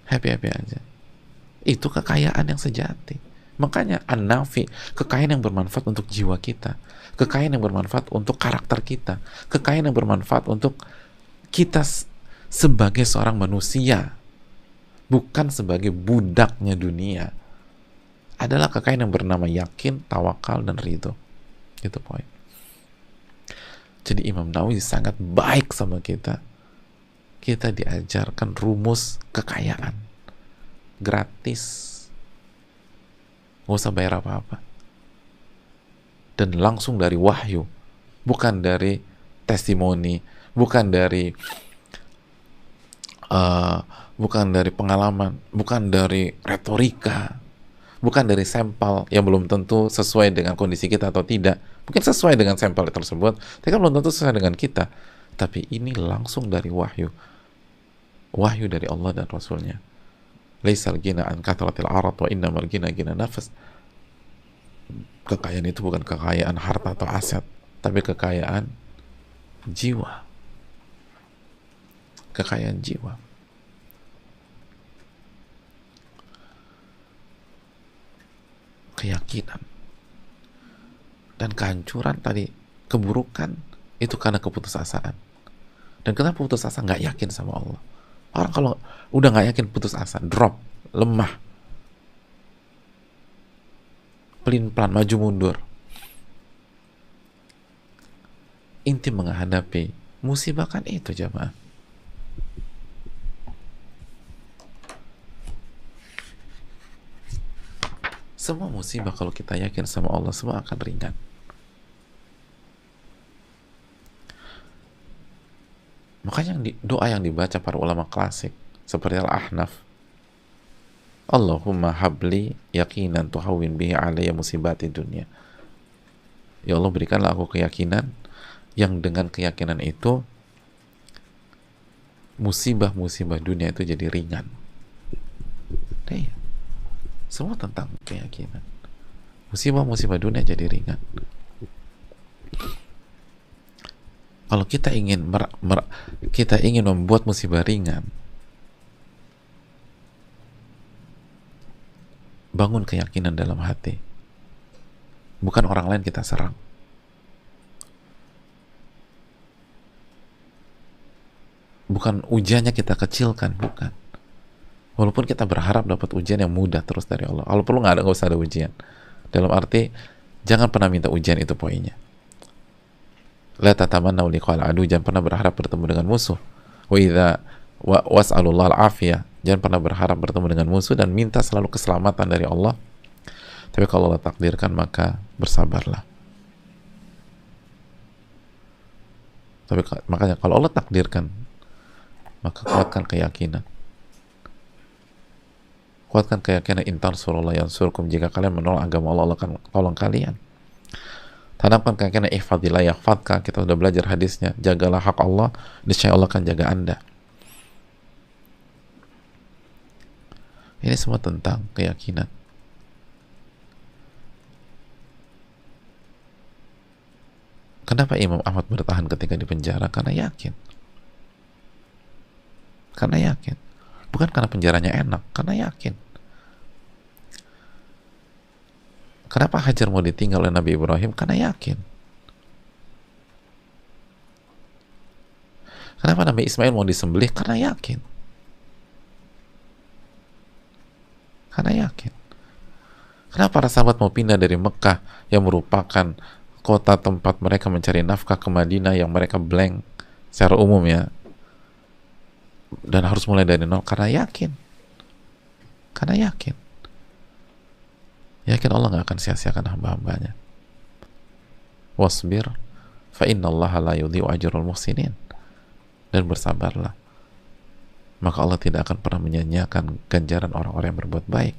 happy aja. Itu kekayaan yang sejati. Makanya an-nafi, kekayaan yang bermanfaat untuk jiwa kita, kekayaan yang bermanfaat untuk karakter kita, kekayaan yang bermanfaat untuk kita sebagai seorang manusia, bukan sebagai budaknya dunia, adalah kekayaan yang bernama yakin, tawakal, dan ridho. Itu poin. Jadi Imam Nawawi sangat baik sama kita. Kita diajarkan rumus kekayaan gratis, nggak usah bayar apa-apa, dan langsung dari wahyu, bukan dari testimoni, bukan dari pengalaman, bukan dari retorika, bukan dari sampel yang belum tentu sesuai dengan kondisi kita atau tidak. Mungkin sesuai dengan sampel tersebut, tapi kan belum tentu sesuai dengan kita. Tapi ini langsung dari wahyu dari Allah dan Rasulnya. Laisal ghina an kathratil arad wa innamal ghina ghina nafs. Kekayaan itu bukan kekayaan harta atau aset, tapi kekayaan jiwa. Kekayaan jiwa. Keyakinan. Dan kehancuran tadi, keburukan itu karena keputusasaan. Dan kenapa putus asa? Nggak yakin sama Allah. Orang kalau udah nggak yakin, putus asa, drop, lemah, pelin-pelan, maju mundur. Inti menghadapi musibah kan itu, jamaah. Semua musibah kalau kita yakin sama Allah, semua akan ringan. Makanya doa yang dibaca para ulama klasik seperti Al-Ahnaf, Allahumma habli yakinan tuhawin bihi alayya musibati dunia. Ya Allah, berikanlah aku keyakinan yang dengan keyakinan itu musibah-musibah dunia itu jadi ringan. Nah, semua tentang keyakinan. Musibah-musibah dunia jadi ringan. Kalau kita ingin membuat musibah ringan, bangun keyakinan dalam hati. Bukan orang lain kita serang. Bukan ujiannya kita kecilkan, bukan. Walaupun kita berharap dapat ujian yang mudah terus dari Allah. Kalau perlu nggak usah ada ujian. Dalam arti, jangan pernah minta ujian, itu poinnya. La tatamannaw liqa'al adu, jangan pernah berharap bertemu dengan musuh. Was'alullah al-afiyah, jangan pernah berharap bertemu dengan musuh, dan minta selalu keselamatan dari Allah. Tapi kalau Allah takdirkan, maka bersabarlah. Tapi makanya kalau Allah takdirkan, maka kuatkan keyakinan. Kuatkan keyakinan, in tansurullah yansurkum, jika kalian menolong agama Allah, Allah akan tolong kalian. Tanamkan keyakinan, ihfadillah yahfadka, kita sudah belajar hadisnya, jagalah hak Allah, niscaya Allah akan jaga Anda. Ini semua tentang keyakinan. Kenapa Imam Ahmad bertahan ketika di penjara? Karena yakin. Karena yakin. Bukan karena penjaranya enak, karena yakin. Kenapa Hajar mau ditinggal oleh Nabi Ibrahim? Karena yakin. Kenapa Nabi Ismail mau disembelih? Karena yakin. Karena yakin. Kenapa para sahabat mau pindah dari Mekah yang merupakan kota tempat mereka mencari nafkah ke Madinah yang mereka blank secara umum ya, dan harus mulai dari nol? Karena yakin. Karena yakin. Yakin Allah gak akan sia-siakan hamba-hambanya. Wasbir fa innallaha la yudhi'u ajrul muhsinin. Dan bersabarlah, maka Allah tidak akan pernah menyia-nyiakan ganjaran orang-orang yang berbuat baik.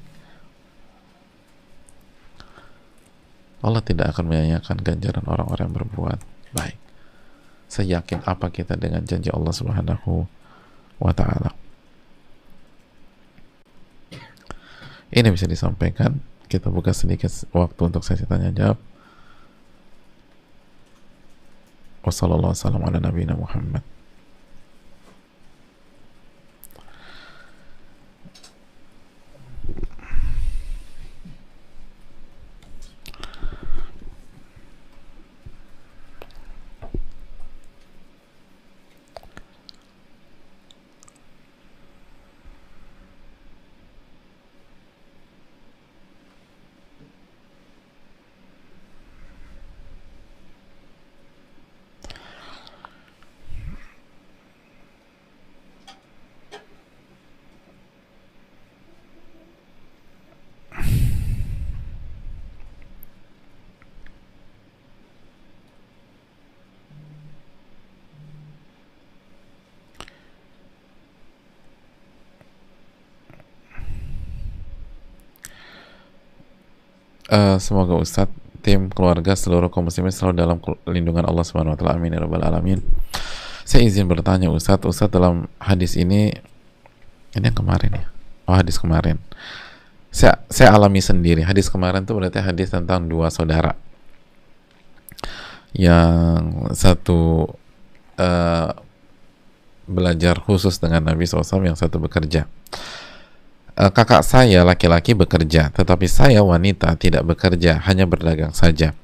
Allah tidak akan menyia-nyiakan ganjaran orang-orang yang berbuat baik. Seyakin apa kita dengan janji Allah Subhanahu wa ta'ala. Ini bisa disampaikan. Kita buka sedikit waktu untuk sesi tanya jawab. Wassalamualaikum warahmatullahi wabarakatuh. Semoga Ustadz, tim, keluarga, seluruh kaum muslimin selalu dalam lindungan Allah Subhanahu wa taala. Amin ya rabbal alamin. Saya izin bertanya Ustadz, dalam hadis ini yang kemarin ya. Oh, hadis kemarin. Saya alami sendiri. Hadis kemarin itu berarti hadis tentang dua saudara. Yang satu belajar khusus dengan Nabi SAW, yang satu bekerja. Kakak saya laki-laki bekerja, tetapi saya wanita tidak bekerja, hanya berdagang saja.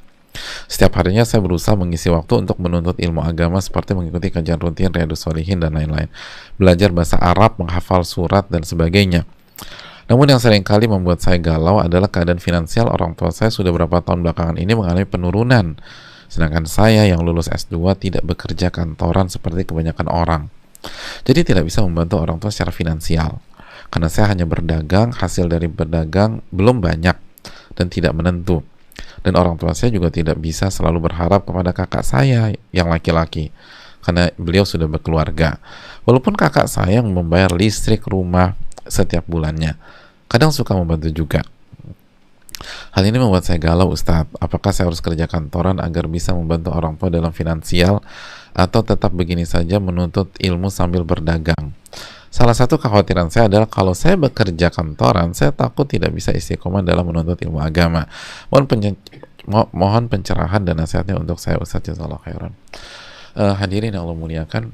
Setiap harinya saya berusaha mengisi waktu untuk menuntut ilmu agama seperti mengikuti kajian rutin, Riyadhus Shalihin, dan lain-lain. Belajar bahasa Arab, menghafal surat, dan sebagainya. Namun yang seringkali membuat saya galau adalah keadaan finansial orang tua saya sudah beberapa tahun belakangan ini mengalami penurunan. Sedangkan saya yang lulus S2 tidak bekerja kantoran seperti kebanyakan orang. Jadi tidak bisa membantu orang tua secara finansial. Karena saya hanya berdagang, hasil dari berdagang belum banyak dan tidak menentu. Dan orang tua saya juga tidak bisa selalu berharap kepada kakak saya yang laki-laki, karena beliau sudah berkeluarga. Walaupun kakak saya yang membayar listrik rumah setiap bulannya, kadang suka membantu juga. Hal ini membuat saya galau Ustadz. Apakah saya harus kerja kantoran agar bisa membantu orang tua dalam finansial, atau tetap begini saja menuntut ilmu sambil berdagang? Salah satu kekhawatiran saya adalah kalau saya bekerja kantoran, saya takut tidak bisa istiqomah dalam menuntut ilmu agama. Mohon pencerahan dan nasihatnya untuk saya Ustadz. Jazakallahu khairan. Hadirin yang Allah muliakan,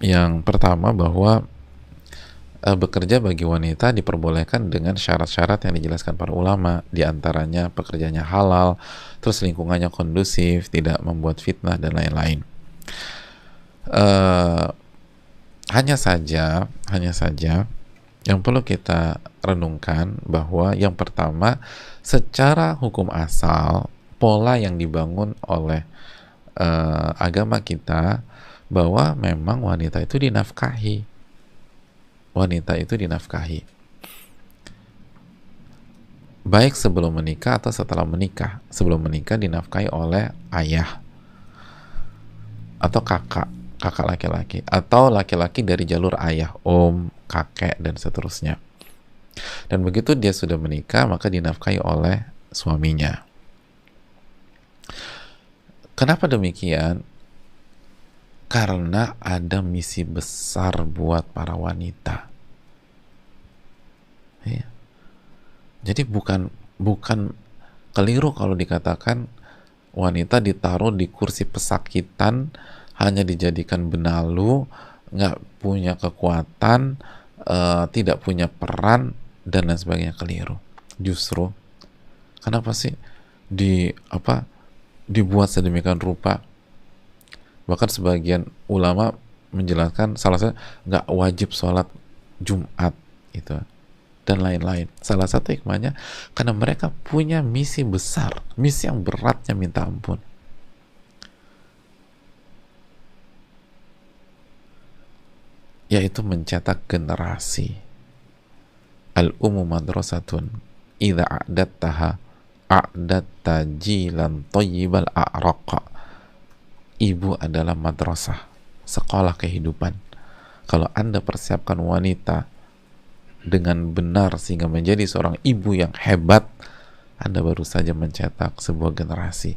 yang pertama bahwa bekerja bagi wanita diperbolehkan dengan syarat-syarat yang dijelaskan para ulama, diantaranya pekerjaannya halal, terus lingkungannya kondusif, tidak membuat fitnah, dan lain-lain. Hanya saja yang perlu kita renungkan bahwa yang pertama, secara hukum asal, pola yang dibangun oleh agama kita bahwa memang wanita itu dinafkahi. Baik sebelum menikah atau setelah menikah. Sebelum menikah dinafkahi oleh ayah atau kakak laki-laki, atau laki-laki dari jalur ayah, om, kakek, dan seterusnya. Dan begitu dia sudah menikah, maka dinafkahi oleh suaminya. Kenapa demikian? Karena ada misi besar buat para wanita. Ya. Jadi bukan bukan keliru kalau dikatakan wanita ditaruh di kursi pesakitan, hanya dijadikan benalu, nggak punya kekuatan, tidak punya peran dan lain sebagainya. Keliru. Justru kenapa sih dibuat sedemikian rupa? Bahkan sebagian ulama menjelaskan salah satu nggak wajib sholat Jumat itu dan lain-lain. Salah satu hikmahnya karena mereka punya misi besar, misi yang beratnya minta ampun. Yaitu mencetak generasi. Al-ummu madrasatun idza a'dattaha a'datta jilan thayyibal a'raqa. Ibu adalah madrasah, sekolah kehidupan. Kalau Anda persiapkan wanita dengan benar sehingga menjadi seorang ibu yang hebat, Anda baru saja mencetak sebuah generasi.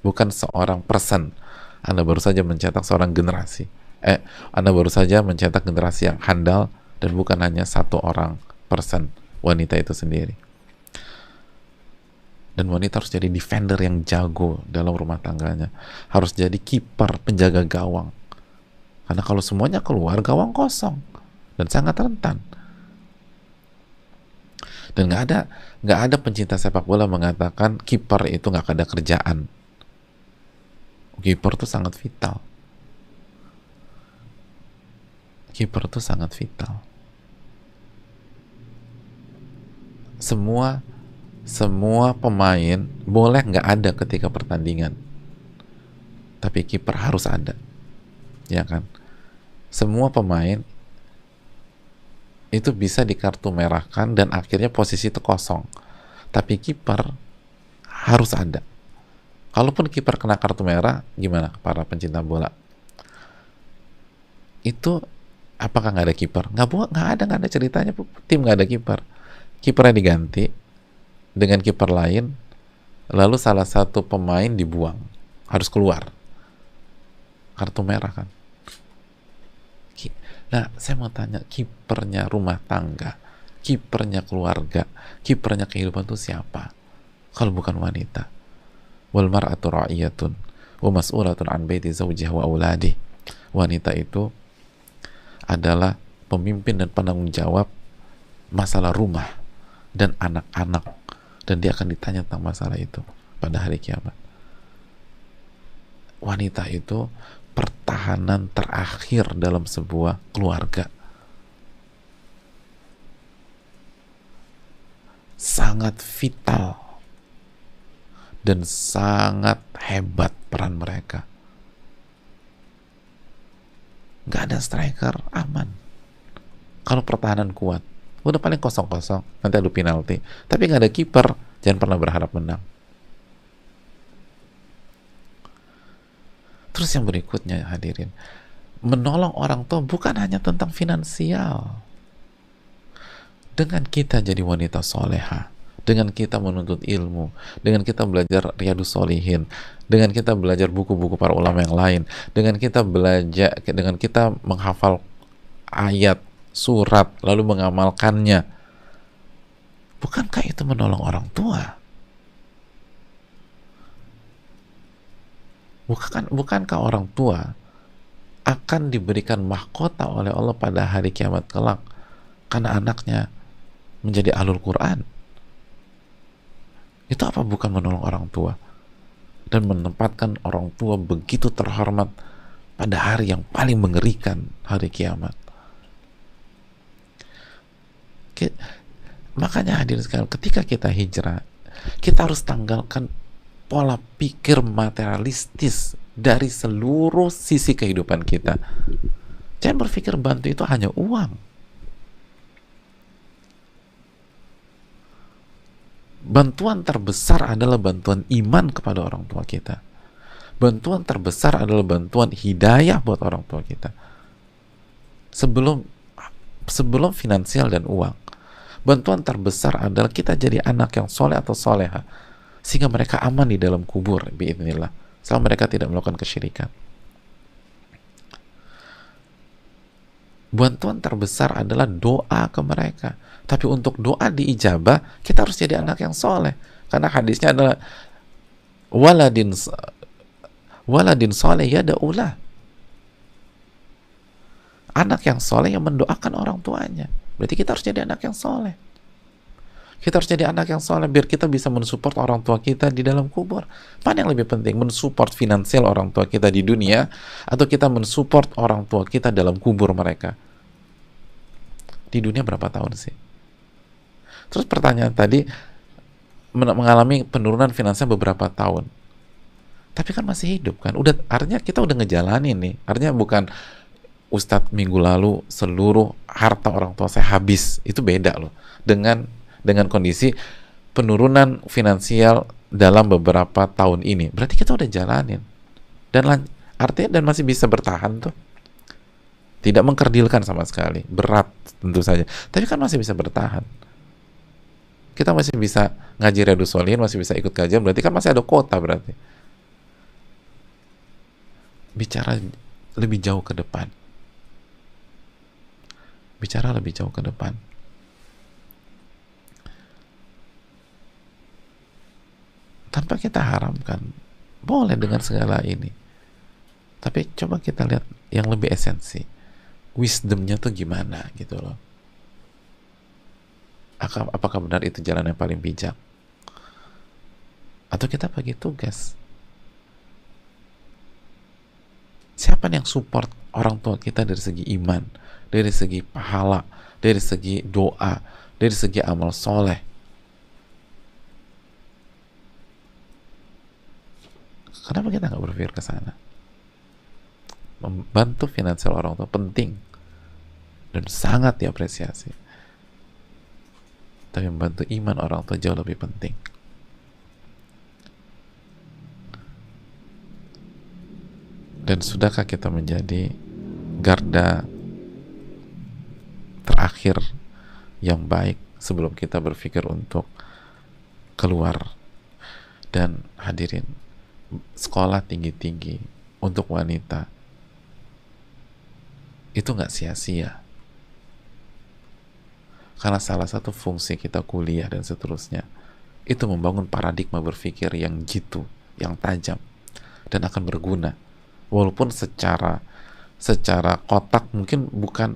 Bukan seorang person, Anda baru saja mencetak seorang generasi. Anda baru saja mencetak generasi yang handal dan bukan hanya satu orang person, wanita itu sendiri. Dan wanita harus jadi defender yang jago dalam rumah tangganya, harus jadi kiper, penjaga gawang, karena kalau semuanya keluar, gawang kosong dan sangat rentan. Dan nggak ada pencinta sepak bola mengatakan kiper itu nggak ada kerjaan. Kiper itu sangat vital. Kiper itu sangat vital. Semua pemain boleh nggak ada ketika pertandingan, tapi kiper harus ada, ya kan? Semua pemain itu bisa di kartu merahkan dan akhirnya posisi itu kosong, tapi kiper harus ada. Kalaupun kiper kena kartu merah, gimana para pencinta bola? Itu apakah nggak ada kiper? Nggak ada ceritanya. Tim nggak ada kiper, kipernya diganti dengan kiper lain, lalu salah satu pemain dibuang, harus keluar, kartu merah kan. Nah, saya mau tanya, kipernya rumah tangga, kipernya keluarga, kipernya kehidupan itu siapa kalau bukan wanita? Wal mar'atu ra'iyatun wa mas'ulatun an baiti zawjiha wa auladi. Wanita itu adalah pemimpin dan penanggung jawab masalah rumah dan anak-anak, dan dia akan ditanya tentang masalah itu pada hari kiamat. Wanita itu pertahanan terakhir dalam sebuah keluarga. Sangat vital dan sangat hebat peran mereka. Gak ada striker, aman. Kalau pertahanan kuat, udah paling kosong-kosong, nanti adu penalti. Tapi nggak ada kiper, jangan pernah berharap menang. Terus yang berikutnya, hadirin, menolong orang tua bukan hanya tentang finansial. Dengan kita jadi wanita soleha, dengan kita menuntut ilmu, dengan kita belajar Riyadus Shalihin, dengan kita belajar buku-buku para ulama yang lain, dengan kita belajar, dengan kita menghafal ayat, surat, lalu mengamalkannya, bukankah itu menolong orang tua? Bukankah orang tua akan diberikan mahkota oleh Allah pada hari kiamat kelak karena anaknya menjadi ahlul Quran? Itu apa bukan menolong orang tua dan menempatkan orang tua begitu terhormat pada hari yang paling mengerikan, hari kiamat? Makanya hadirin sekalian, ketika kita hijrah, kita harus tanggalkan pola pikir materialistis dari seluruh sisi kehidupan kita. Jangan berpikir bantu itu hanya uang. Bantuan terbesar adalah bantuan iman kepada orang tua kita. Bantuan terbesar adalah bantuan hidayah buat orang tua kita. Sebelum finansial dan uang, bantuan terbesar adalah kita jadi anak yang soleh atau soleha, sehingga mereka aman di dalam kubur biidznillah, selama mereka tidak melakukan kesyirikan. Bantuan terbesar adalah doa ke mereka. Tapi untuk doa diijabah, kita harus jadi anak yang soleh. Karena hadisnya adalah waladin waladin soleh yada'ulah. Anak yang soleh yang mendoakan orang tuanya. Berarti kita harus jadi anak yang soleh. Kita harus jadi anak yang soleh biar kita bisa mensupport orang tua kita di dalam kubur. Mana yang lebih penting? Mensupport finansial orang tua kita di dunia atau kita mensupport orang tua kita dalam kubur mereka? Di dunia berapa tahun sih? Terus pertanyaan tadi, mengalami penurunan finansial beberapa tahun. Tapi kan masih hidup kan? Udah, artinya kita udah ngejalanin nih. Artinya bukan Ustadz minggu lalu seluruh harta orang tua saya habis. Itu beda loh. Dengan kondisi penurunan finansial dalam beberapa tahun ini. Berarti kita udah jalanin. Artinya dan masih bisa bertahan tuh. Tidak mengkerdilkan sama sekali. Berat tentu saja. Tapi kan masih bisa bertahan. Kita masih bisa ngaji Riyadhus Shalihin, masih bisa ikut kajian, berarti kan masih ada kuota berarti. Bicara lebih jauh ke depan. Bicara lebih jauh ke depan. Tanpa kita haramkan, boleh dengan segala ini. Tapi coba kita lihat yang lebih esensi. Wisdomnya tuh gimana gitu loh. Apakah benar itu jalan yang paling bijak? Atau kita bagi tugas? Siapa yang support orang tua kita dari segi iman, dari segi pahala, dari segi doa, dari segi amal soleh? Kenapa kita nggak berpikir ke sana? Membantu finansial orang tua penting dan sangat diapresiasi. Tapi membantu iman orang tua jauh lebih penting. Dan sudahkah kita menjadi garda terakhir yang baik sebelum kita berpikir untuk keluar? Dan hadirin, sekolah tinggi-tinggi untuk wanita itu nggak sia-sia. Karena salah satu fungsi kita kuliah dan seterusnya itu membangun paradigma berpikir yang jitu, yang tajam, dan akan berguna. Walaupun secara kotak mungkin bukan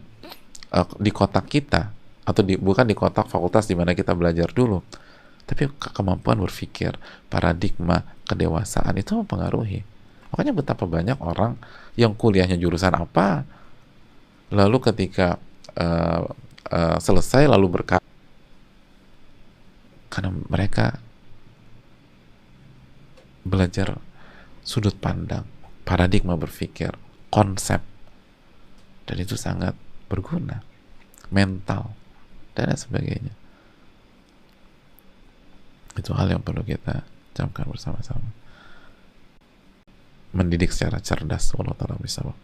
di kotak kita atau bukan di kotak fakultas di mana kita belajar dulu, tapi kemampuan berpikir, paradigma, kedewasaan itu mempengaruhi. Makanya betapa banyak orang yang kuliahnya jurusan apa, lalu ketika selesai lalu berkata, karena mereka belajar sudut pandang, paradigma berpikir, konsep, dan itu sangat berguna, mental dan sebagainya. Itu hal yang perlu kita camkan bersama-sama. Mendidik secara cerdas, wallahu ta'ala bishawab.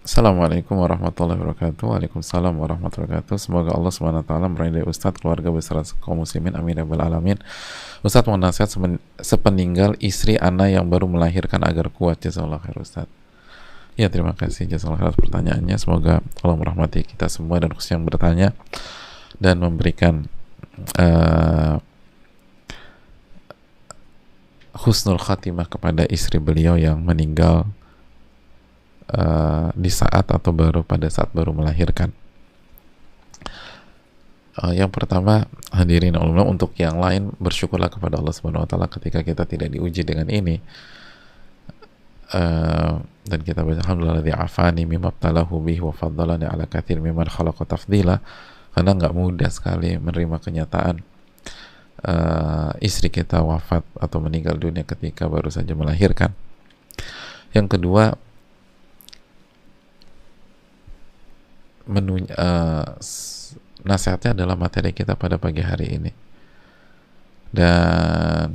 Assalamualaikum warahmatullahi wabarakatuh. Waalaikumsalam warahmatullahi wabarakatuh. Semoga Allah SWT meridai Ustadz, keluarga besar kaum muslimin, amin ya rabbal alamin. Ustadz mau nasihat sepeninggal istri anak yang baru melahirkan agar kuat. Jazakallah khair Ustadz. Ya, terima kasih jazakallah atas pertanyaannya. Semoga Allah merahmati kita semua dan khusus yang bertanya dan memberikan husnul khatimah kepada istri beliau yang meninggal di saat atau pada saat baru melahirkan. Yang pertama, hadirin Allah, untuk yang lain bersyukurlah kepada Allah Subhanahu wa taala ketika kita tidak diuji dengan ini. Dan kita baca alhamdulilladzi afani mimma btalahu bihi wa faddalani ala katsir mimman khalaqa tafdila, karena nggak mudah sekali menerima kenyataan istri kita wafat atau meninggal dunia ketika baru saja melahirkan. Yang kedua, nasihatnya adalah materi kita pada pagi hari ini, dan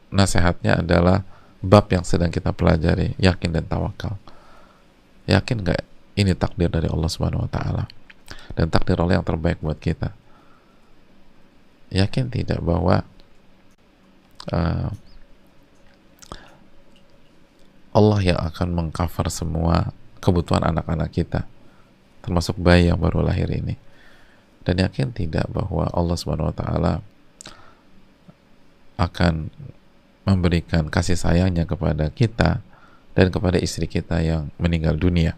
nasihatnya adalah bab yang sedang kita pelajari, yakin dan tawakal. Yakin nggak ini takdir dari Allah Subhanahu Wa Taala dan takdir Allah yang terbaik buat kita? Yakin tidak bahwa Allah yang akan mengcover semua kebutuhan anak-anak kita, termasuk bayi yang baru lahir ini? Dan yakin tidak bahwa Allah Subhanahu Wa Taala akan memberikan kasih sayangnya kepada kita dan kepada istri kita yang meninggal dunia?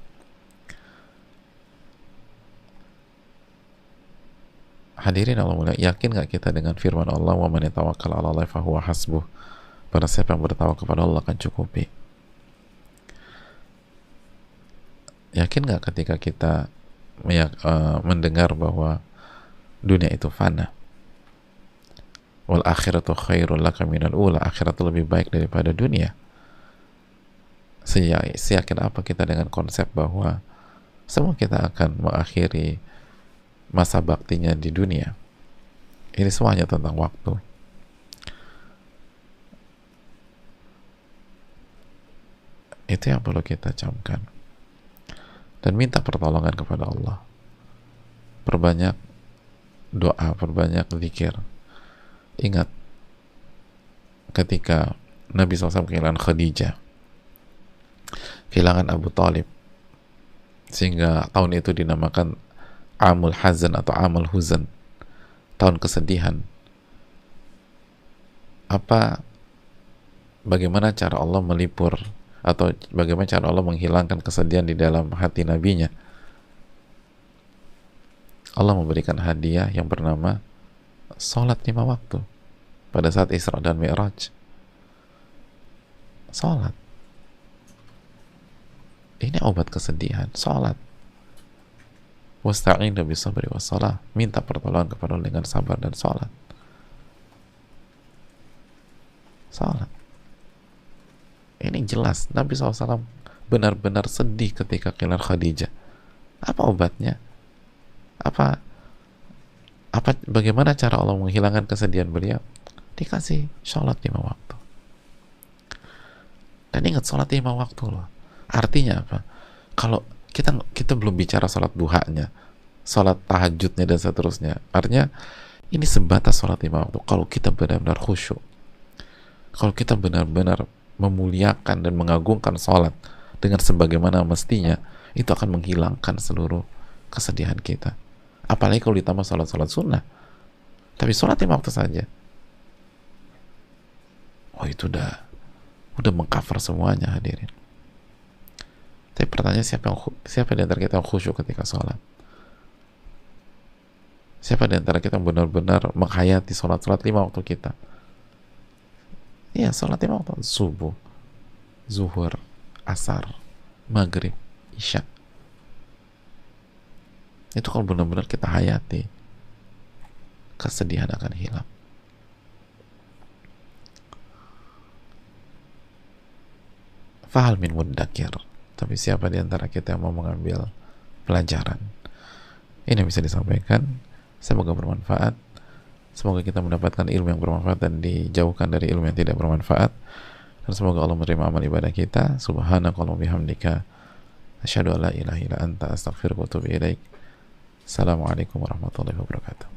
Hadirin Allah mulia, yakin gak kita dengan firman Allah, wa man yatawakkal 'ala Allah fahuwa hasbuh, barang siapa yang bertawakal kepada Allah akan cukupi? Yakin gak ketika kita mendengar bahwa dunia itu fana, wal akhiratu khairul laka minal ula, akhirat itu lebih baik daripada dunia? Seyakin apa kita dengan konsep bahwa semua kita akan mengakhiri masa baktinya di dunia? Ini semuanya tentang waktu. Itu yang perlu kita camkan dan minta pertolongan kepada Allah. Perbanyak doa, perbanyak zikir. Ingat ketika Nabi SAW kehilangan Khadijah, kehilangan Abu Talib, sehingga tahun itu dinamakan Amul Hazan atau Amul Huzan, tahun kesedihan. Bagaimana cara Allah melipur, atau bagaimana cara Allah menghilangkan kesedihan di dalam hati nabinya? Allah memberikan hadiah yang bernama salat 5 waktu pada saat Isra dan Mi'raj. Salat ini obat kesedihan. Salat, wasta'inu bisabri wassalah, minta pertolongan kepada Allah dengan sabar dan salat. Salat ini jelas Nabi SAW benar-benar sedih ketika kehilangan Khadijah. Apa obatnya? Bagaimana cara Allah menghilangkan kesedihan beliau? Dikasih sholat 5 waktu. Dan ingat, sholat 5 waktu loh. Artinya apa? Kalau kita belum bicara sholat duhanya, sholat tahajudnya dan seterusnya. Artinya ini sebatas sholat 5 waktu. Kalau kita benar-benar khusyuk, kalau kita benar-benar memuliakan dan mengagungkan sholat dengan sebagaimana mestinya, itu akan menghilangkan seluruh kesedihan kita. Apalagi kalau ditambah sholat-sholat sunnah. Tapi sholat 5 waktu saja, oh itu udah mengcover semuanya, hadirin. Tapi pertanyaan, siapa di antara kita yang khusyuk ketika sholat? Siapa di antara kita yang benar-benar menghayati sholat-sholat 5 waktu kita? Iya, sholat 5 waktu: subuh, zuhur, asar, maghrib, isya. Itu kalau benar-benar kita hayati, kesedihan akan hilang. Fahal min muddakir, tapi siapa di antara kita yang mau mengambil pelajaran? Ini bisa disampaikan, semoga bermanfaat. Semoga kita mendapatkan ilmu yang bermanfaat dan dijauhkan dari ilmu yang tidak bermanfaat. Dan semoga Allah menerima amal ibadah kita. Subhanakallahumma bihamdika, asyhadu an la ilaha illa anta, astaghfiruka wa atubu ilaik. Assalamualaikum warahmatullahi wabarakatuh.